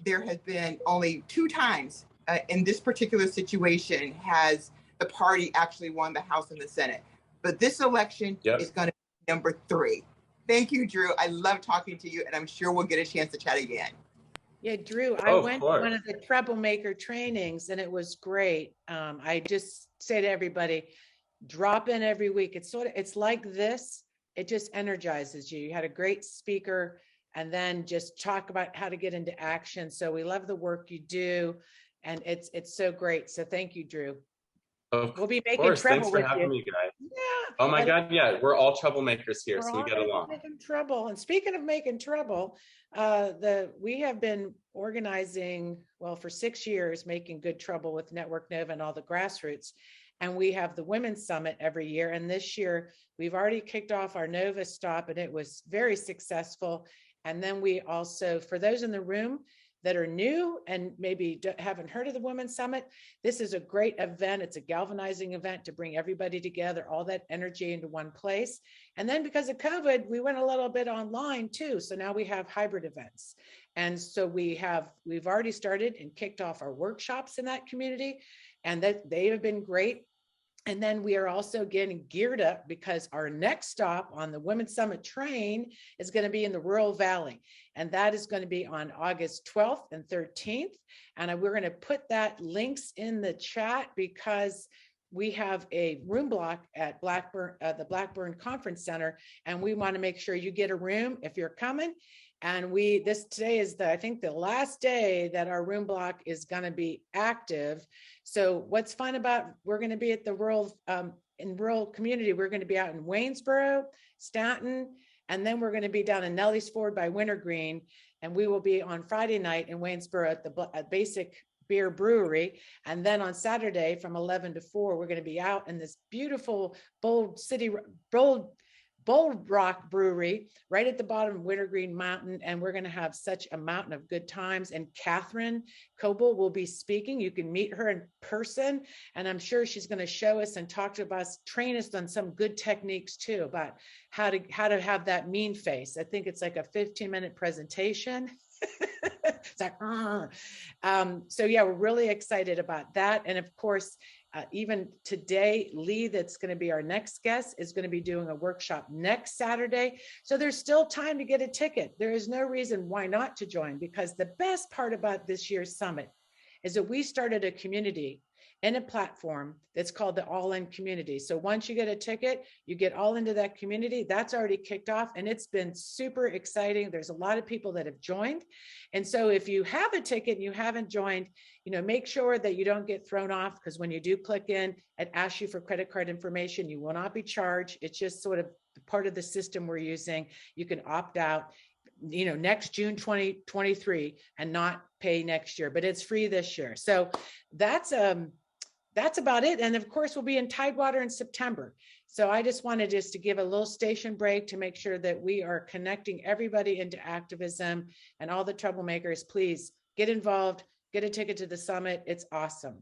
G: there has been only 2 times in this particular situation has the party actually won the House and the Senate. But this election is going to be number 3. Thank you, Drew. I love talking to you, and I'm sure we'll get a chance to chat again.
B: Yeah, Drew, I went to one of the Troublemaker trainings, and it was great. I just say to everybody, drop in every week. It's like this. It just energizes you. You had a great speaker, and then just talk about how to get into action. So we love the work you do, and it's so great. So thank you, Drew. We'll be making trouble.
D: Thanks for having me, guys.
B: Yeah.
D: Oh my God, yeah, we're all troublemakers here, so we get along.
B: Making trouble. And speaking of making trouble, we have been organizing, well, for 6 years, making good trouble with Network Nova and all the grassroots. And we have the Women's Summit every year. And this year, we've already kicked off our Nova stop, and it was very successful. And then we also, for those in the room that are new and maybe haven't heard of the Women's Summit, this is a great event. It's a galvanizing event to bring everybody together, all that energy into one place. And then because of COVID, we went a little bit online too. So now we have hybrid events. And so we've already started and kicked off our workshops in that community, and that they have been great. And then we are also getting geared up because our next stop on the Women's Summit train is going to be in the Rural Valley. And that is going to be on August 12th and 13th. And we're going to put that links in the chat because we have a room block at the Blackburn Conference Center. And we want to make sure you get a room if you're coming. And today is I think the last day that our room block is going to be active. So what's fun about, we're going to be at the rural community. We're going to be out in Waynesboro, Stanton, and then we're going to be down in Nelly's Ford by Wintergreen. And we will be on Friday night in Waynesboro at the Basic Beer Brewery. And then on Saturday from 11 to 4, we're going to be out in this beautiful Bold Rock Brewery right at the bottom of Wintergreen Mountain. And we're going to have such a mountain of good times. And Catherine KOEBEL will be speaking. You can meet her in person. And I'm sure she's going to show us and talk to us, train us on some good techniques too, about how to have that mean face. I think it's like a 15-minute presentation. It's like, so yeah, we're really excited about that. And of course, even today, Lee, that's going to be our next guest, is going to be doing a workshop next Saturday. So there's still time to get a ticket. There is no reason why not to join, because the best part about this year's summit is that we started a community in a platform that's called the All In Community. So once you get a ticket, you get all into that community. That's already kicked off, and it's been super exciting. There's a lot of people that have joined. And so if you have a ticket and you haven't joined, make sure that you don't get thrown off, because when you do click in, it asks you for credit card information. You will not be charged. It's just sort of part of the system we're using. You can opt out, next June 2023 and not pay next year, but it's free this year. So that's about it. And of course, we'll be in Tidewater in September. So I just wanted to give a little station break to make sure that we are connecting everybody into activism, and all the troublemakers, please get involved, get a ticket to the summit. It's awesome.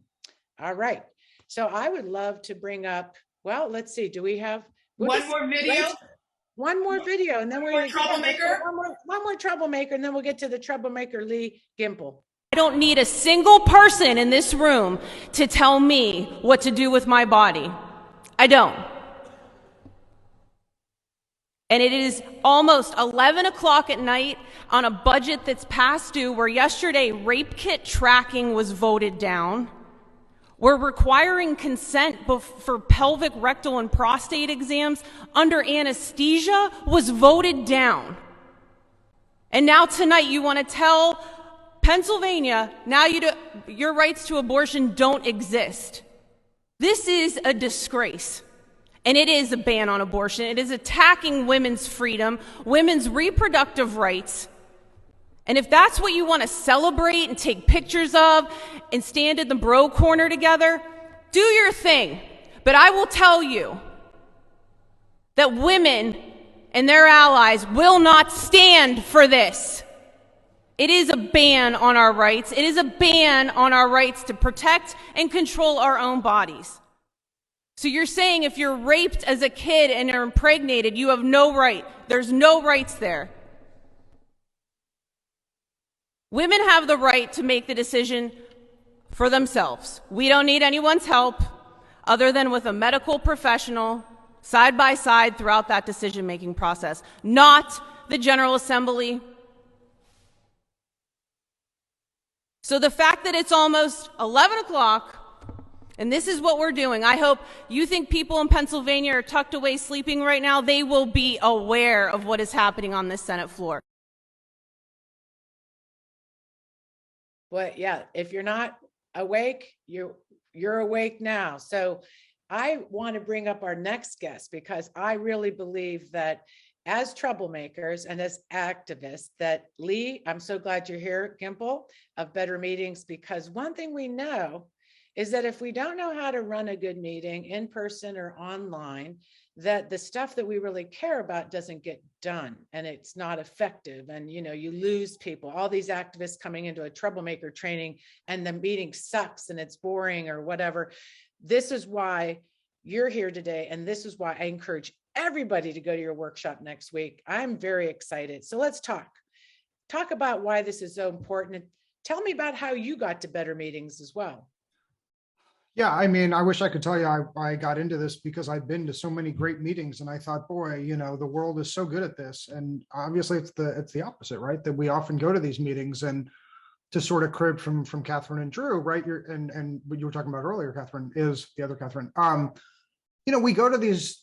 B: All right. So I would love to bring up, well, let's see, do we have
H: one more video?
B: One more video, and then we're going to
H: troublemaker.
B: One more troublemaker, and then we'll get to the troublemaker Lee GIMPEL.
I: I don't need a single person in this room to tell me what to do with my body. I don't.
J: And it is almost 11 o'clock at night on a budget that's past due, where yesterday rape kit tracking was voted down. We're requiring consent for pelvic, rectal, and prostate exams under anesthesia was voted down. And now tonight you want to tell Pennsylvania, now your rights to abortion don't exist. This is a disgrace. And it is a ban on abortion. It is attacking women's freedom, women's reproductive rights. And if that's what you want to celebrate and take pictures of and stand in the bro corner together, do your thing. But I will tell you that women and their allies will not stand for this. It is a ban on our rights. It is a ban on our rights to protect and control our own bodies. So you're saying if you're raped as a kid and are impregnated, you have no right. There's no rights there. Women have the right to make the decision for themselves. We don't need anyone's help other than with a medical professional side by side throughout that decision-making process, not the General Assembly. So the fact that it's almost 11 o'clock and this is what we're doing. I hope you think people in Pennsylvania are tucked away sleeping right now. They will be aware of what is happening on this Senate floor.
B: Well, yeah, if you're not awake, you're awake now. So I want to bring up our next guest, because I really believe that as troublemakers and as activists, that Lee, I'm so glad you're here, GIMPEL of Better Meetings, because one thing we know is that if we don't know how to run a good meeting in person or online, that the stuff that we really care about doesn't get done and it's not effective. And, you lose people, all these activists coming into a troublemaker training and the meeting sucks and it's boring or whatever. This is why you're here today. And this is why I encourage everybody to go to your workshop next week. I'm very excited. So let's talk about why this is so important. And tell me about how you got to Better Meetings as well.
E: Yeah, I mean, I wish I could tell you I got into this because I've been to so many great meetings and I thought, boy, the world is so good at this. And obviously it's the opposite, right? That we often go to these meetings, and to sort of crib from Catherine and Drew, right? And what you were talking about earlier, Catherine, is the other Catherine. We go to these,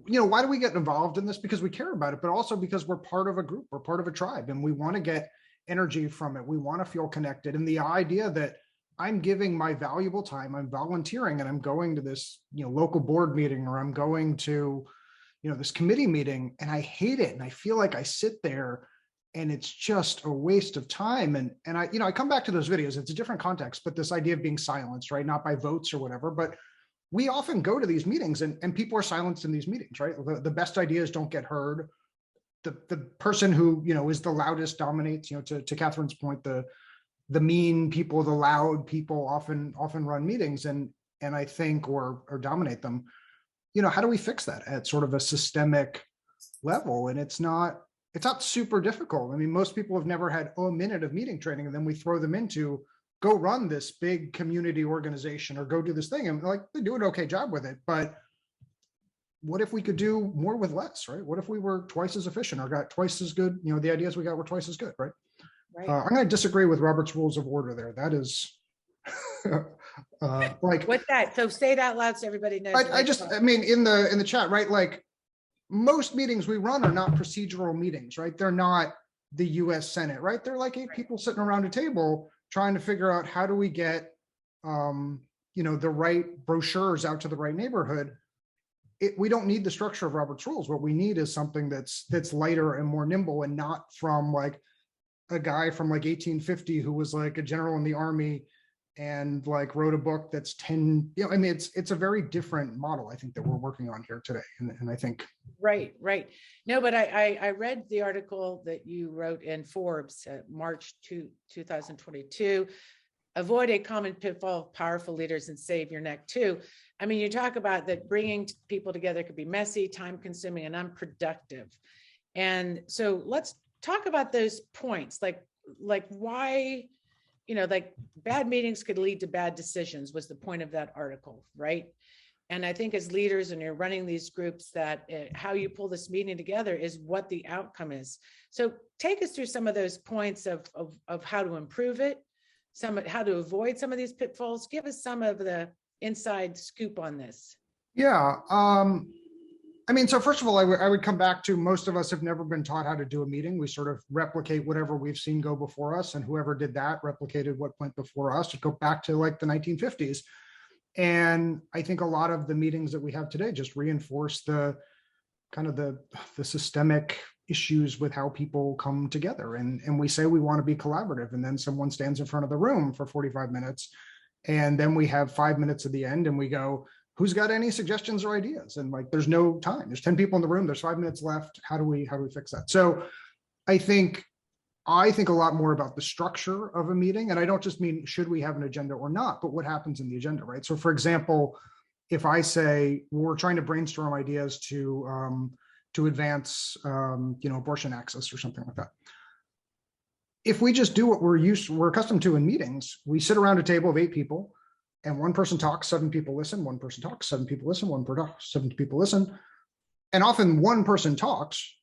E: why do we get involved in this? Because we care about it, but also because we're part of a group, we're part of a tribe, and we want to get energy from it. We want to feel connected. And the idea that I'm giving my valuable time, I'm volunteering, and I'm going to this, local board meeting, or I'm going to, this committee meeting, and I hate it. And I feel like I sit there and it's just a waste of time. And I come back to those videos. It's a different context, but this idea of being silenced, right? Not by votes or whatever, but we often go to these meetings and people are silenced in these meetings, right? The best ideas don't get heard. The person who, is the loudest dominates, to Catherine's point, the mean people, the loud people often run meetings and I think, or dominate them. How do we fix that at sort of a systemic level? And it's not super difficult. I mean, most people have never had a minute of meeting training, and then we throw them into go run this big community organization or go do this thing. And they do an okay job with it, but what if we could do more with less, right? What if we were twice as efficient or got twice as good, the ideas we got were twice as good, right?
B: Right.
E: I'm going to disagree with Robert's Rules of Order there. That is
B: what's that? So say it out loud so everybody knows.
E: I mean, in the chat, right? Most meetings we run are not procedural meetings, right? They're not the US Senate, right? They're like 8 people sitting around a table trying to figure out how do we get, the right brochures out to the right neighborhood. We don't need the structure of Robert's Rules. What we need is something that's lighter and more nimble, and not from a guy from 1850 who was a general in the army and wrote a book that's 10, it's a very different model, I think, that we're working on here today. And I think. Right.
B: No, but I read the article that you wrote in Forbes, March 2022, avoid a common pitfall of powerful leaders and save your neck too. I mean, you talk about that bringing people together could be messy, time consuming, and unproductive. And so let's talk about those points, like why, bad meetings could lead to bad decisions was the point of that article, right? And I think as leaders and you're running these groups that how you pull this meeting together is what the outcome is. So take us through some of those points of how to improve it, how to avoid some of these pitfalls. Give us some of the inside scoop on this.
E: Yeah. I mean, so first of all, I would come back to most of us have never been taught how to do a meeting. We sort of replicate whatever we've seen go before us, and whoever did that replicated what went before us. To go back to like the 1950s. And I think a lot of the meetings that we have today just reinforce the kind of the systemic issues with how people come together. And we say we want to be collaborative, and then someone stands in front of the room for 45 minutes. And then we have 5 minutes at the end and we go, who's got any suggestions or ideas? And like, there's no time. There's 10 people in the room. There's 5 minutes left. How do we fix that? So I think a lot more about the structure of a meeting. And I don't just mean should we have an agenda or not, but what happens in the agenda, right? So for example, if I say we're trying to brainstorm ideas to advance abortion access or something like that. If we just do what we're accustomed to in meetings, we sit around a table of 8 people and one person talks, 7 people listen, one person talks, 7 people listen, 7 people listen. And often one person talks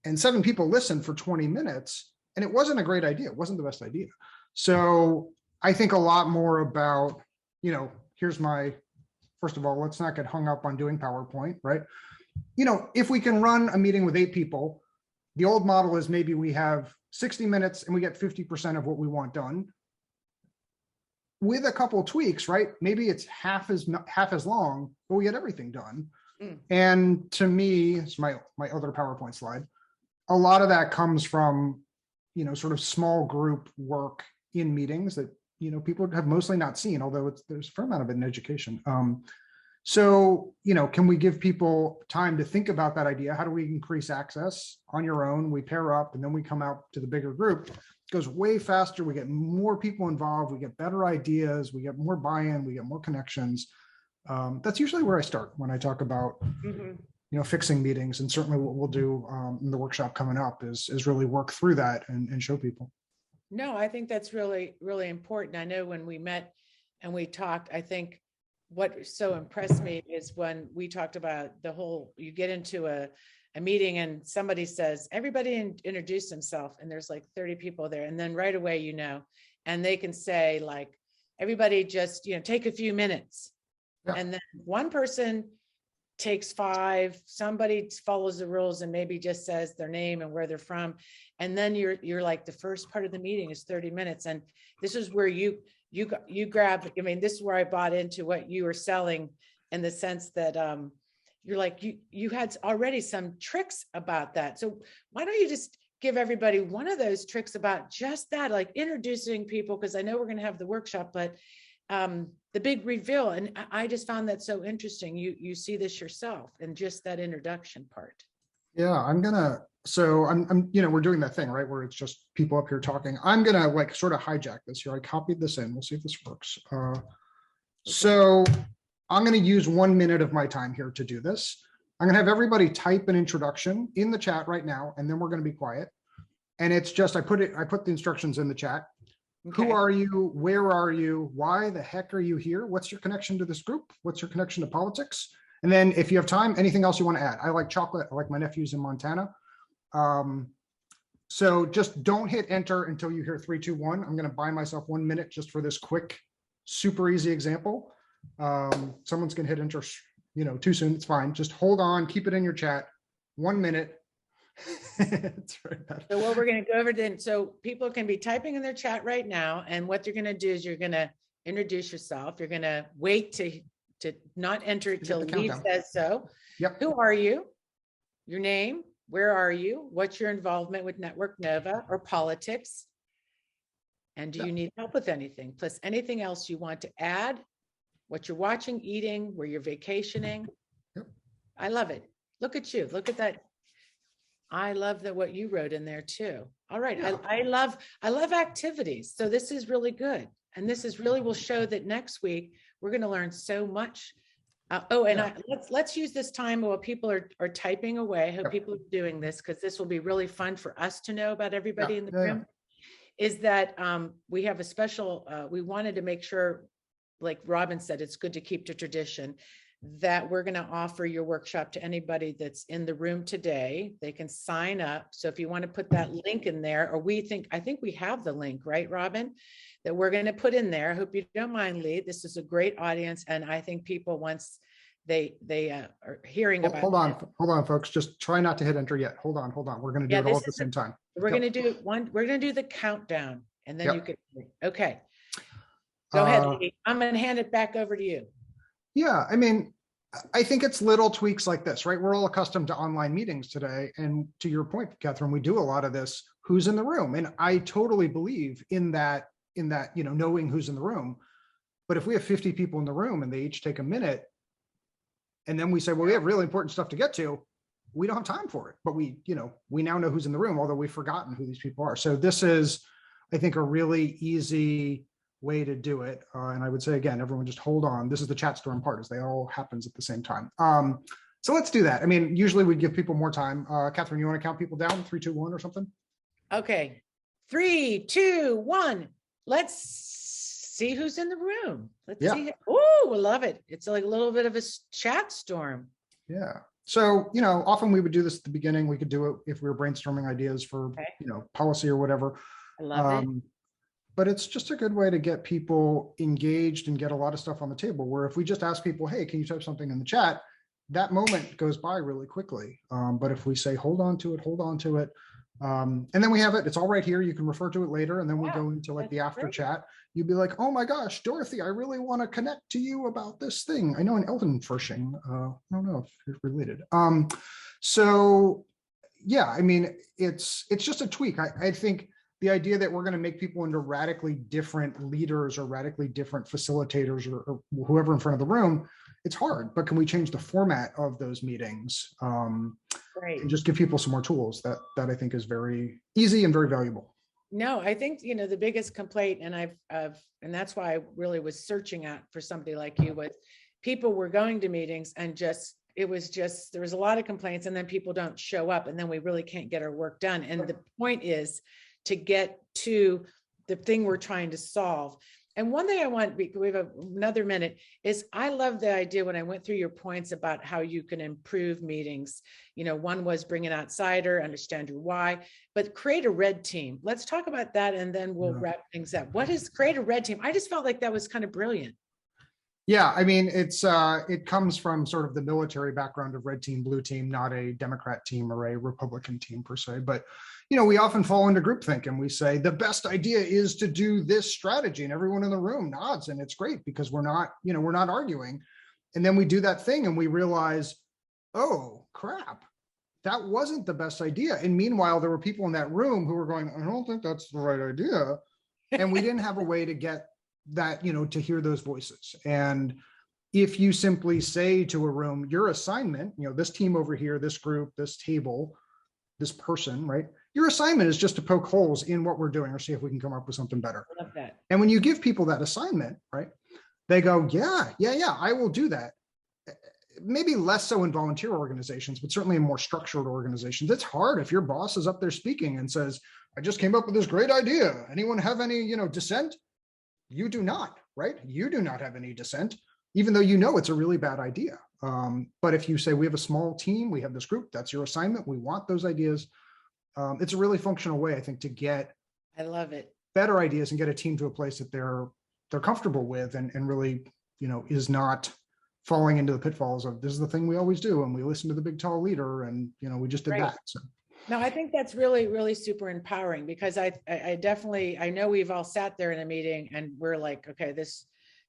E: and 7 people listen for 20 minutes. And it wasn't a great idea. It wasn't the best idea. So I think a lot more about, first of all, let's not get hung up on doing PowerPoint, right? If we can run a meeting with 8 people, the old model is maybe we have 60 minutes and we get 50% of what we want done. With a couple of tweaks, right? Maybe it's half as long, but we get everything done. And to me, it's my other PowerPoint slide. A lot of that comes from sort of small group work in meetings that, people have mostly not seen, although there's a fair amount of it in education. So, can we give people time to think about that idea? How do we increase access on your own? We pair up and then we come out to the bigger group. It goes way faster. We get more people involved. We get better ideas. We get more buy-in. We get more connections. That's usually where I start when I talk about fixing meetings, and certainly what we'll do in the workshop coming up is really work through that and show people.
B: No, I think that's really, really important. I know when we met and we talked, I think what so impressed me is when we talked about you get into a meeting and somebody says, everybody introduce themselves, and there's like 30 people there. And then right away, and they can say like, everybody just, take a few minutes. Yeah. And then one person takes 5, somebody follows the rules and maybe just says their name and where they're from. And then you're like, the first part of the meeting is 30 minutes. And this is where you grab, this is where I bought into what you were selling, in the sense that you're like, you had already some tricks about that. So why don't you just give everybody one of those tricks about just that, like introducing people, because I know we're going to have the workshop, but the big reveal. And I just found that so interesting. You see this yourself and just that introduction part.
E: Yeah, we're doing that thing, right, where it's just people up here talking. I'm going to like sort of hijack this here. I copied this in. We'll see if this works. So I'm going to use 1 minute of my time here to do this. I'm going to have everybody type an introduction in the chat right now, and then we're going to be quiet. And it's just, I put the instructions in the chat. Okay. Who are you? Where are you? Why the heck are you here? What's your connection to this group? What's your connection to politics? And then if you have time, anything else you want to add. I like chocolate. I like my nephews in Montana. So just don't hit enter until you hear 3, 2, 1. I'm going to buy myself 1 minute just for this quick, super easy example. Someone's going to hit enter, too soon. It's fine. Just hold on. Keep it in your chat. 1 minute. It's very bad.
B: So what we're going to go over then, so people can be typing in their chat right now, and what you're going to do is you're going to introduce yourself. You're going to wait to not enter till Lee says so.
E: Yep.
B: Who are you? Your name? Where are you? What's your involvement with Network Nova or politics? And do you need help with anything? Plus anything else you want to add? What you're watching, eating, where you're vacationing.
E: Yep.
B: I love it. Look at you. Look at that. I love what you wrote in there too. All right. Yeah. I love activities. So this is really good. And this is really will show that next week we're going to learn so much. Let's use this time while people are typing away. I hope people are doing this, because this will be really fun for us to know about everybody in the room. Is that we have a special, we wanted to make sure, like Robin said, it's good to keep the tradition. that we're going to offer your workshop to anybody that's in the room today. They can sign up. So if you want to put that link in there, or I think we have the link, right, Robin, that we're going to put in there. I hope you don't mind, Lee. This is a great audience. And I think people, once they are hearing about
E: hold on, folks. Just try not to hit enter yet. Hold on. We're going to do it all at the same time.
B: We're going to do we're going to do the countdown, and then you can, okay. Go ahead, Lee. I'm going to hand it back over to you.
E: Yeah, I mean, I think it's little tweaks like this, right? We're all accustomed to online meetings today. And to your point, Catherine, we do a lot of this, who's in the room. And I totally believe in that, knowing who's in the room. But if we have 50 people in the room and they each take a minute, and then we say, well, we have really important stuff to get to, we don't have time for it. But we now know who's in the room, although we've forgotten who these people are. So this is, I think, a really easy way to do it. And I would say, again, everyone just hold on. This is the chat storm part, as they all happens at the same time. So let's do that. I mean, usually we'd give people more time. Catherine, you want to count people down? 3, 2, 1 or something?
B: Okay. 3, 2, 1. Let's see who's in the room. Let's see. Oh, I love it. It's like a little bit of a chat storm.
E: Yeah. So, often we would do this at the beginning. We could do it if we were brainstorming ideas for, policy or whatever.
B: I love it.
E: But it's just a good way to get people engaged and get a lot of stuff on the table, where if we just ask people, hey, can you type something in the chat? That moment goes by really quickly. But if we say, hold on to it. And then we have it, it's all right here. You can refer to it later. And then we go into like the after chat. You'd be like, oh my gosh, Dorothy, I really want to connect to you about this thing. I know an Eldenforsching. I don't know if it's related. So yeah, I mean, it's just a tweak. I think the idea that we're going to make people into radically different leaders or radically different facilitators or whoever in front of the room, it's hard, but can we change the format of those meetings and just give people some more tools? That I think is very easy and very valuable.
B: No, I think, the biggest complaint, and and that's why I really was searching out for somebody like you, with people were going to meetings and there was a lot of complaints, and then people don't show up, and then we really can't get our work done. And the point is to get to the thing we're trying to solve. And one thing I want, we have another minute, is I love the idea when I went through your points about how you can improve meetings. One was bring an outsider, understand your why, but create a red team. Let's talk about that, and then we'll wrap things up. What is create a red team? I just felt like that was kind of brilliant.
E: Yeah, I mean, it comes from sort of the military background of red team, blue team, not a Democrat team or a Republican team per se. But, we often fall into groupthink and we say the best idea is to do this strategy, and everyone in the room nods, and it's great because we're not arguing. And then we do that thing and we realize, oh, crap, that wasn't the best idea. And meanwhile, there were people in that room who were going, I don't think that's the right idea. And we didn't have a way to get that, to hear those voices. And if you simply say to a room, your assignment, this team over here, this group, this table, this person, right? Your assignment is just to poke holes in what we're doing or see if we can come up with something better.
B: I love that.
E: And when you give people that assignment, right, they go, yeah, I will do that. Maybe less so in volunteer organizations, but certainly in more structured organizations. It's hard if your boss is up there speaking and says, I just came up with this great idea. Anyone have any, dissent? You do not, right? You do not have any dissent, even though it's a really bad idea. But if you say we have a small team, we have this group, that's your assignment, we want those ideas. It's a really functional way, I think, to get
B: I love it.
E: Better ideas and get a team to a place that they're comfortable with and really, is not falling into the pitfalls of this is the thing we always do. And we listen to the big tall leader and, we just did that. So.
B: No, I think that's really, really super empowering because I definitely, I know we've all sat there in a meeting and we're like, okay,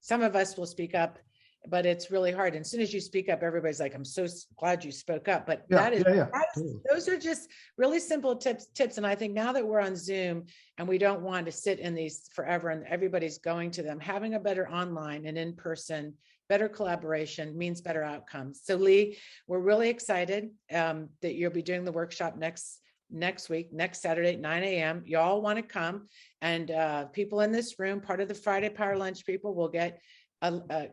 B: some of us will speak up, but it's really hard. And as soon as you speak up, everybody's like, I'm so glad you spoke up. But those are just really simple tips. And I think now that we're on Zoom and we don't want to sit in these forever and everybody's going to them, having a better online and in-person, better collaboration means better outcomes. So Lee, we're really excited that you'll be doing the workshop next week, next Saturday at 9 a.m. You all want to come, and people in this room, part of the Friday Power Lunch people will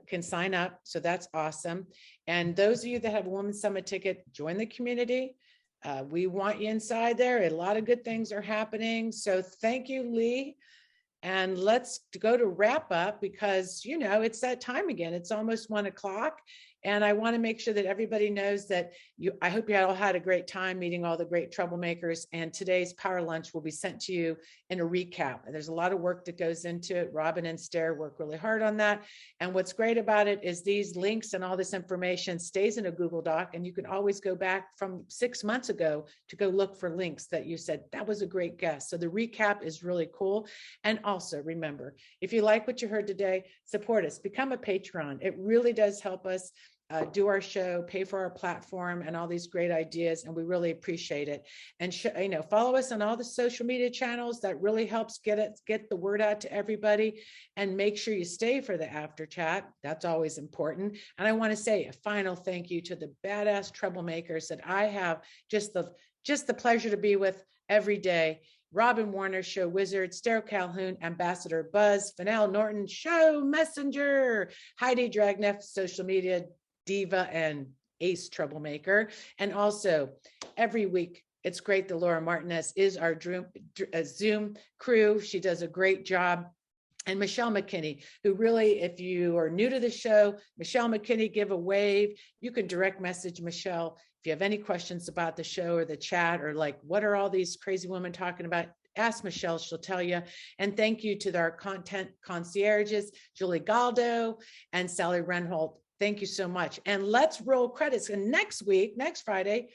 B: can sign up. So that's awesome. And those of you that have a Women's Summit ticket, join the community. We want you inside there. A lot of good things are happening. So thank you, Lee. And let's go to wrap up because, it's that time again. It's almost 1 o'clock And I want to make sure that everybody knows that I hope you all had a great time meeting all the great troublemakers. And today's Power Lunch will be sent to you in a recap. There's a lot of work that goes into it. Robin and Stair work really hard on that. And what's great about it is these links and all this information stays in a Google Doc. And you can always go back from 6 months ago to go look for links that you said, that was a great guest. So the recap is really cool. And also remember, if you like what you heard today, support us, become a patron. It really does help us do our show, pay for our platform and all these great ideas. And we really appreciate it. And follow us on all the social media channels. That really helps get the word out to everybody. And make sure you stay for the after chat. That's always important. And I want to say a final thank you to the badass troublemakers that I have just the pleasure to be with every day. Robin Warner, Show Wizard, Stair Calhoun, Ambassador Buzz, Fennell Norton, Show Messenger, Heidi Dragneff, Social Media Diva and Ace Troublemaker. And also every week, it's great that Laura Martinez is our Zoom crew. She does a great job. And Michelle McKinney, who really, if you are new to the show, Michelle McKinney, give a wave. You can direct message Michelle if you have any questions about the show or the chat, or like, what are all these crazy women talking about? Ask Michelle, she'll tell you. And thank you to our content concierges, Julie Galdo and Sally Renholt. Thank you so much. And let's roll credits. And next Friday,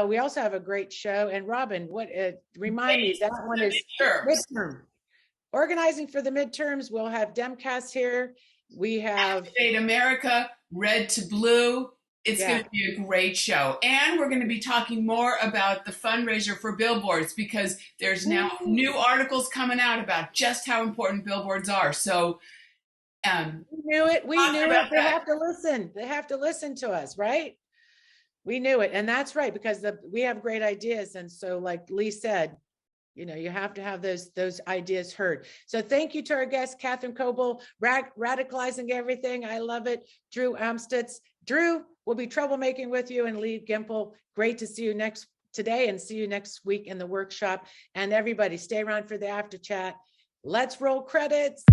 B: we also have a great show. And Robin, remind me, that one is midterm. Organizing for the midterms. We'll have Demcast here. We have
H: Activate America, Red to Blue. It's going to be a great show. And we're going to be talking more about the fundraiser for billboards, because there's now new articles coming out about just how important billboards are. So
B: we knew it. They have to listen. They have to listen to us, right? We knew it. And that's right, because we have great ideas. And so like Lee said, you have to have those ideas heard. So thank you to our guest, Catherine KOEBEL, radicalizing everything. I love it. Drew AMSTUTZ. Drew will be troublemaking with you, and Lee GIMPEL. Great to see you today and see you next week in the workshop. And everybody stay around for the after chat. Let's roll credits.